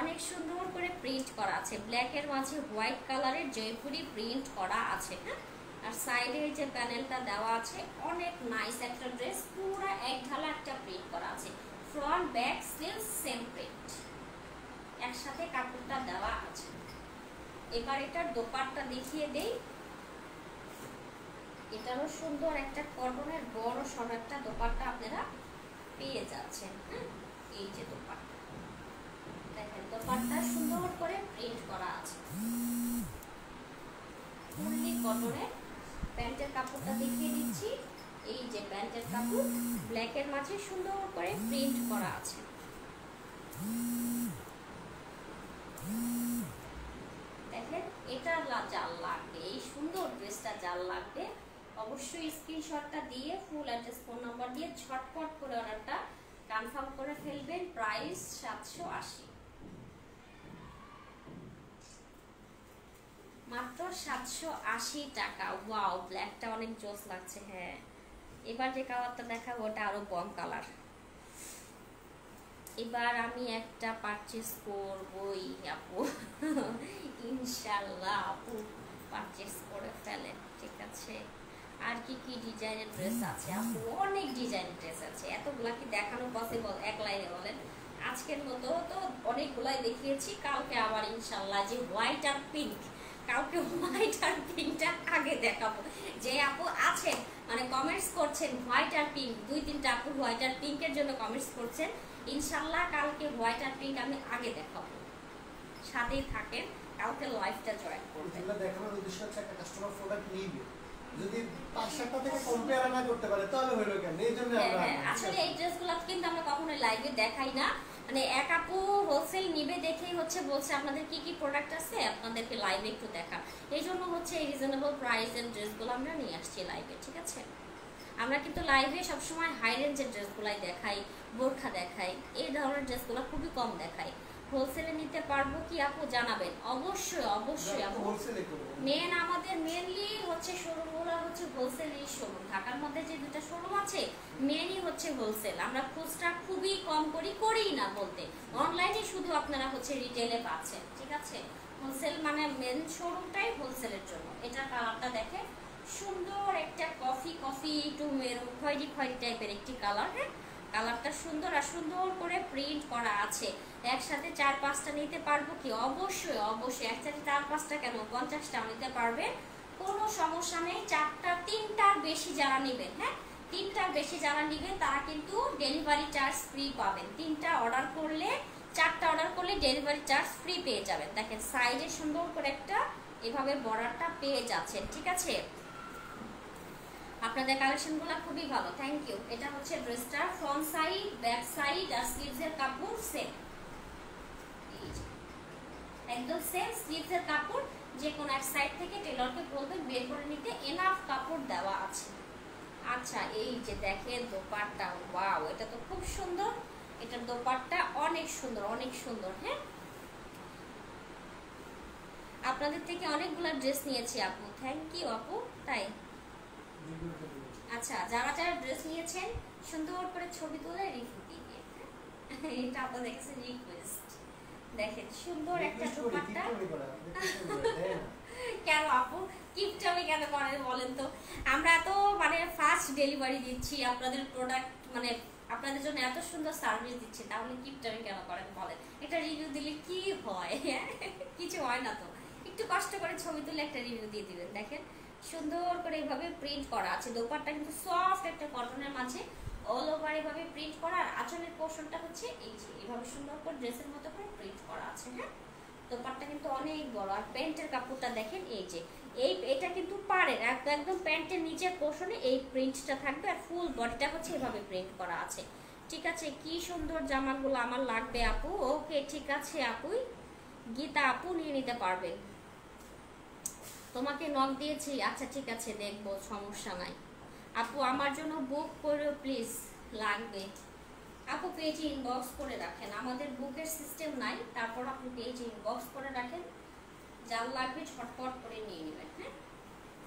অনেক সুন্দর করে প্রিন্ট করা আছে, ব্ল্যাকের মাঝে হোয়াইট কালারের জয়পুরি প্রিন্ট করা আছে। হ্যাঁ, আর সাইডে যে প্যানেলটা দেওয়া আছে, অনেক নাইস একটা ড্রেস, পুরো এক ঢালা একটা প্রিন্ট করা আছে, front back sleeves same print, একসাথে কাপড়টা দেওয়া আছে। এবার এটার দোপাট্টা দেখিয়ে দেই। এটারও সুন্দর একটা কটনের বড় সড় একটা দোপাট্টা আপনারা পেয়ে যাচ্ছেন। হ্যাঁ, এই যে দোপাট্টা, দেখেন দোপাট্টা সুন্দর করে প্রিন্ট করা আছে, ফুললি কটনের। প্যান্টের কাপড়টা দেখিয়ে দিচ্ছি, এই যে প্যান্টের কাপড়, ব্ল্যাকের মাঝে সুন্দর করে প্রিন্ট করা আছে। দেখেন, এটা যার লাগবে, এই সুন্দর ড্রেসটা যার লাগবে, অবশ্যই স্ক্রিনশটটা দিয়ে ফুল অ্যাড্রেস ফোন নাম্বার দিয়ে ঝটপট করে অর্ডারটা কনফার্ম করে ফেলবেন। প্রাইস 780, মাত্র 780 টাকা। ওয়াও, ব্ল্যাকটা অনেক জোস লাগছে। হ্যাঁ, এবার যে কালারটা দেখাবো ওটা আরো বম কালার। এবার আমি একটা পারচেজ করবই আপু। ইনশাল্লাহ আপু পারচেজ করে ফেলেন, ঠিক আছে। আর কি কি ডিজাইনের ড্রেস আছে আপু? অনেক ডিজাইনের ড্রেস আছে, এতগুলা কি দেখানো পসিবল এক লাইনে বলেন? আজকের মতো তো অনেকগুলাই দেখিয়েছি, কালকে আবার ইনশাল্লাহ যে হোয়াইট আর পিঙ্ক, কাউকে হোয়াইট আর পিঙ্কটা আগে দেখাবো। যে আপু আছেন মানে কমেন্টস করছেন হোয়াইট আর পিঙ্ক, 2-3টা আপু হোয়াইট আর পিঙ্কের জন্য কমেন্টস করছেন, ইনশাল্লাহ কালকে হোয়াইট আর পিঙ্ক আমি আগে দেখাবো, সাথেই থাকেন, কালকে লাইভটা জয়েন করবেন। দেখানোর উদ্দেশ্য হচ্ছে একটা কাস্টমার প্রোডাক্ট নিবে, যদি 5-7টা থেকে কম্পেয়ার না করতে পারে তাহলে হলো কেন, এই জন্য আমরা আসলে এই ড্রেসগুলো কিন্তু আমরা কখনো লাইভে দেখাই না, মানে এক আপু হোলসেল নিবে দেখেই হচ্ছে বলছে আপনাদের কি কি প্রোডাক্ট আছে আপনাদেরকে লাইভে একটু দেখা, এই জন্য হচ্ছে এই রিজনেবল প্রাইসের ড্রেসগুলো আমরা নিয়ে আসছি লাইভে, ঠিক আছে। আমরা কিন্তু লাইভে সবসময় হাই রেঞ্জের ড্রেসগুলাই দেখাই, বোরখা দেখাই, এই ধরনের ড্রেসগুলো খুবই কম দেখাই। হোলসেলে নিতে পারবো কি আপু জানাবেন? অবশ্যই অবশ্যই আপু। মেন আমাদের মেনলি হচ্ছে শোরুমগুলো হচ্ছে হোলসেলই শোরুম, ঢাকার মধ্যে যে দুটো শোরুম আছে মেনই হচ্ছে হোলসেল, আমরা খুচরা খুবই কম করিই না বলতে, অনলাইনে শুধু আপনারা হচ্ছে রিটেলে পাচ্ছেন, ঠিক আছে। হোলসেল মানে মেন শোরুমটাই হোলসেলের জন্য। এটা কালারটা দেখে সুন্দর একটা কফি একটু মেরুন খয়েরি টাইপের একটি কালার, হ্যাঁ কালারটা সুন্দর আর সুন্দর করে প্রিন্ট করা আছে। একসাথে 4-5টা নিতে পারবো কি? অবশ্যই অবশ্যই, একসাথে 4-5টা কেন 50টাও নিতে পারবে, কোনো সমস্যা নেই। 3টার বেশি যারা নেবেন, হ্যাঁ 3টার বেশি যারা নেবেন তারা কিন্তু ডেলিভারি চার্জ ফ্রি পাবেন। 3টা অর্ডার করলে 4টা অর্ডার করলে ডেলিভারি চার্জ ফ্রি পেয়ে যাবেন। দেখেন সাইডে সুন্দর করে একটা এভাবে বর্ডারটা পেয়ে যাচ্ছেন, ঠিক আছে। আপনাদের কালেকশনগুলো খুবই ভালো, থ্যাংক ইউ। এটা হচ্ছে ড্রেসটা ফ্রন্ট সাইড, ব্যাক সাইড আর স্লিভসের কাপড় সেম, একদম সেম স্লিভসের কাপড়, যে কোনো এক সাইড থেকে টেলরকে বলবেন বের করে নিতে, এনাফ কাপড় দেওয়া আছে। আচ্ছা এই যে দেখেন দোপাট্টা, ওয়াও এটা তো খুব সুন্দর, এটার দোপাট্টা অনেক সুন্দর অনেক সুন্দর। হ্যাঁ আপনাদের থেকে অনেকগুলো ড্রেস নিয়েছি আপু, থ্যাংক ইউ আপু। তাই আচ্ছা যারা যারা ড্রেস নিয়েছেন সুন্দর করে ছবি তুলে রিভিউ দিয়ে, এটা আপনাদের কাছে রিকোয়েস্ট। দেখেন সুন্দর একটা দোপাট্টা। কেন আপু কিপটামি কেন করেন বলেন তো? আমরা তো মানে ফাস্ট ডেলিভারি দিচ্ছি আপনাদের প্রোডাক্ট, মানে আপনাদের জন্য এত সুন্দর সার্ভিস দিচ্ছি, তাহলে কিপটামি কেন করেন বলেন? একটা রিভিউ দিলে কি হয়? কিছু হয় না তো, একটু কষ্ট করে ছবি তুলে একটা রিভিউ দিয়ে দিবেন। দেখেন সুন্দর করে এইভাবে প্রিন্ট করা আছে, দোপাট্টা কিন্তু সফট একটা কটনের মাঝে অল ওভার এভাবে প্রিন্ট করা, আর আঁচলের পোর্শনটা হচ্ছে এই যে এইভাবে সুন্দর করে ড্রেসের মতো করে প্রিন্ট করা আছে। হ্যাঁ দোপাট্টা কিন্তু অনেক বড়, আর প্যান্টের কাপড়টা দেখেন এই যে এটা কিন্তু পাড়ের একদম প্যান্টের নিচের পোর্শনে এই প্রিন্টটা থাকবে, আর ফুল বডিটা হচ্ছে এভাবে প্রিন্ট করা আছে, ঠিক আছে। কি সুন্দর জামাগুলো আমার লাগবে আপু। ওকে ঠিক আছে আপুই, গীতা আপু নিয়ে নিতে পারবেন, তোমাকে নক দিয়েছি। আচ্ছা ঠিক আছে দেখবো, সমস্যা নাই আপু। আমার জন্য বুক করো প্লিজ, লাগবে আপু। পেজে ইনবক্স করে রাখেন, আমাদের বুকের সিস্টেম নাই, তারপর আপনি পেজে ইনবক্স করে রাখেন, যার লাগবে ঝটপট করে নিয়ে নেবেন। হ্যাঁ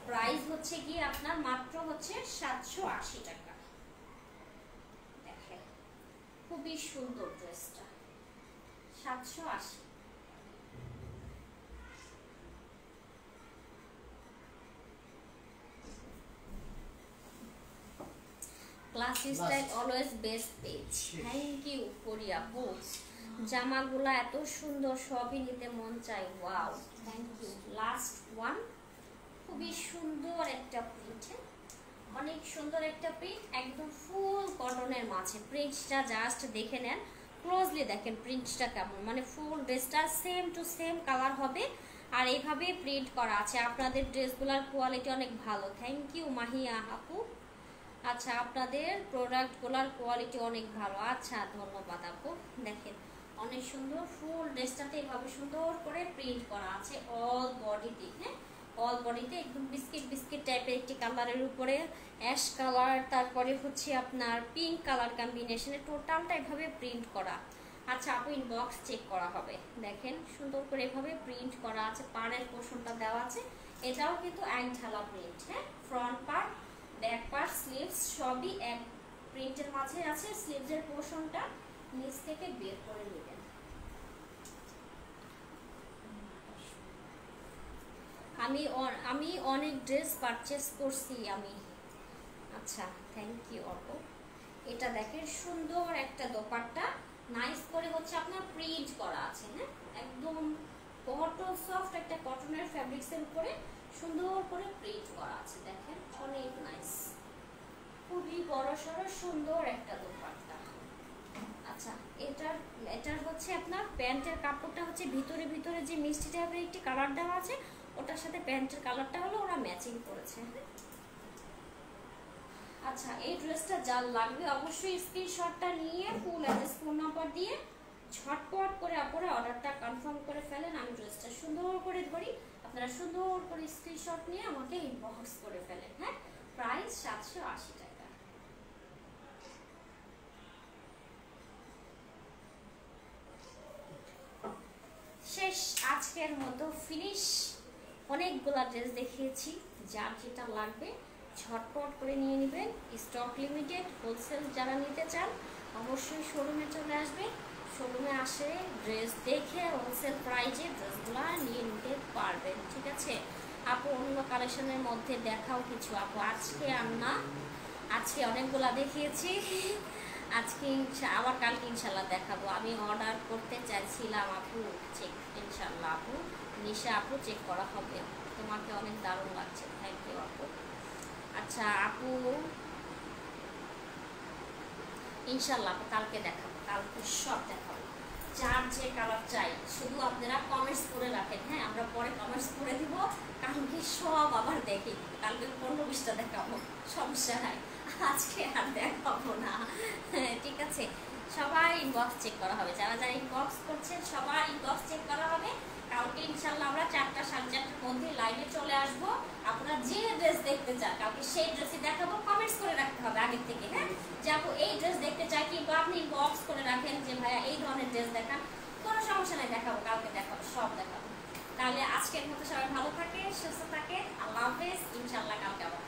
প্রাইস হচ্ছে কি আপনার মাত্র হচ্ছে 780 টাকা। দেখেন খুবই সুন্দর ড্রেসটা, 780। Classy style always best page, thank you Korea books. জামাগুলো এত সুন্দর, সবই নিতে মন চাই, wow thank you. Last one, খুবই সুন্দর একটা প্রিন্ট, অনেক সুন্দর একটা প্রিন্ট, একদম ফুল কটনের মাঝে। প্রিন্টটা জাস্ট দেখে নেন, ক্লোজলি দেখেন প্রিন্টটা কেমন, মানে ফুল ড্রেসটা সেম টু সেম কালার হবে, আর এইভাবে প্রিন্ট করা আছে। আপনাদের ড্রেসগুলোর কোয়ালিটি অনেক ভালো, থ্যাংক ইউ মাহিয়া আপু। আচ্ছা আপনাদের প্রোডাক্টগুলোর কোয়ালিটি অনেক ভালো, আচ্ছা ধন্যবাদ আপু। দেখেন অনেক সুন্দর ফুল ড্রেসটাতে এভাবে সুন্দর করে প্রিন্ট করা আছে অল বডিতে। হ্যাঁ অল বডিতে একদম বিস্কিট টাইপের একটি কালারের উপরে অ্যাশ কালার, তারপরে হচ্ছে আপনার পিঙ্ক কালার কম্বিনেশনে টোটালটা এভাবে প্রিন্ট করা। আচ্ছা আপু ইনবক্স চেক করা হবে। দেখেন সুন্দর করে এভাবে প্রিন্ট করা আছে, পাড়ের পোর্শনটা দেওয়া আছে, এটাও কিন্তু এক ঢালা প্রিন্ট। হ্যাঁ front part, back part, sleeves সবই এক প্রিন্টের মাঝে আছে। স্লিভসের পোর্শনটা নিচ থেকে বের করে নেবেন। আমি অনেক ড্রেস পারচেস করছি আমি। আচ্ছা, থ্যাংক ইউ আপু। এটা দেখেন সুন্দর একটা দোপাট্টা, নাইস করে হচ্ছে আপনার প্রিন্ট করা আছে, হ্যাঁ একদম কটন সফট একটা কটনের ফ্যাব্রিক্সের উপরে সুন্দর করে প্রিন্ট করা আছে, দেখেন অনেক নাইস, খুবই বড়সড় সুন্দর একটা দোপাট্টা। আচ্ছা, এটার হচ্ছে আপনার প্যান্টের কাপড়টা হচ্ছে ভিতরে ভিতরে যে মিষ্টি টাইপের একটি কালার দেওয়া আছে, ওটার সাথে প্যান্টের কালারটা হলো ওরা ম্যাচিং করেছে। আচ্ছা, এই ড্রেসটা যার লাগবে অবশ্যই স্ক্রিনশটটা নিয়ে ফুল অ্যাড্রেস ফোন নাম্বার দিয়ে ঝটপট করে আপনারা অর্ডারটা কনফার্ম করে ফেলেন। আমি ড্রেসটা সুন্দর করে ধরি, আপনারা সুন্দর করে স্ক্রিনশট নিয়ে আমাকে ইনবক্স করে ফেলেন। হ্যাঁ, প্রাইস 780 টাকা। শেষ আজকের মতো ফিনিশ। অনেকগুলা ড্রেস দেখিয়েছি, যার যেটা লাগবে ঝটপট করে নিয়ে নেবেন। স্টক লিমিটেড, হোলসেল যারা নিতে চান অবশ্যই শোরুমে চলে আসবে। শোরুমে আসে ড্রেস দেখে হোলসেল প্রাইজে ড্রেসগুলো নিয়ে নিতে পারবেন, ঠিক আছে আপু? অন্য কালেকশনের মধ্যে দেখাও কিছু আপু। আজকে আজকে অনেকগুলা দেখিয়েছি, আজকে আবার কালকে ইনশাল্লাহ দেখাবো। আমি অর্ডার করতে চাইছিলাম আপু, চেক ইনশাল্লাহ আপু, নিশা আপু চেক করা হবে। তোমাকে অনেক দারুণ লাগছে, থ্যাংক ইউ আপু। আচ্ছা আপু, ইনশাল্লাহ আপু কালকে দেখাবো, কালকে সব দেখাবো, যার যে কালার চাই শুধু আপনারা কমেন্টস করে রাখেন। হ্যাঁ, আমরা পরে কমেন্টস করে দিব, কালকে সব আবার দেখি, কালকে 15-20টা দেখাবো, সমস্যা নাই, আজকে আর দেখাবো না। ঠিক আছে, সবাই ইনবক্স চেক করা হবে, যারা যারা ইনবক্স করছেন সবাই ইনবক্স চেক করা হবে। কালকে ইনশাল্লাহ আমরা 4টা 4:30টার মধ্যে লাইভে চলে আসবো। আপনারা যে ড্রেস দেখতে চান কালকে সেই ড্রেসই দেখাবো, কমেন্টস করে রাখতে হবে আগের থেকে। হ্যাঁ, যে আপু এই ড্রেস দেখতে চাই, কিংবা আপনি ইনবক্স করে রাখেন যে ভাইয়া এই ধরনের ড্রেস দেখান, কোনো সমস্যা নেই, দেখাবো, কালকে দেখাবো, সব দেখাবো। তাহলে আজকের মতো সবাই ভালো থাকে, সুস্থ থাকে, আল্লাহ হাফেজ, ইনশাল্লাহ কালকে আবার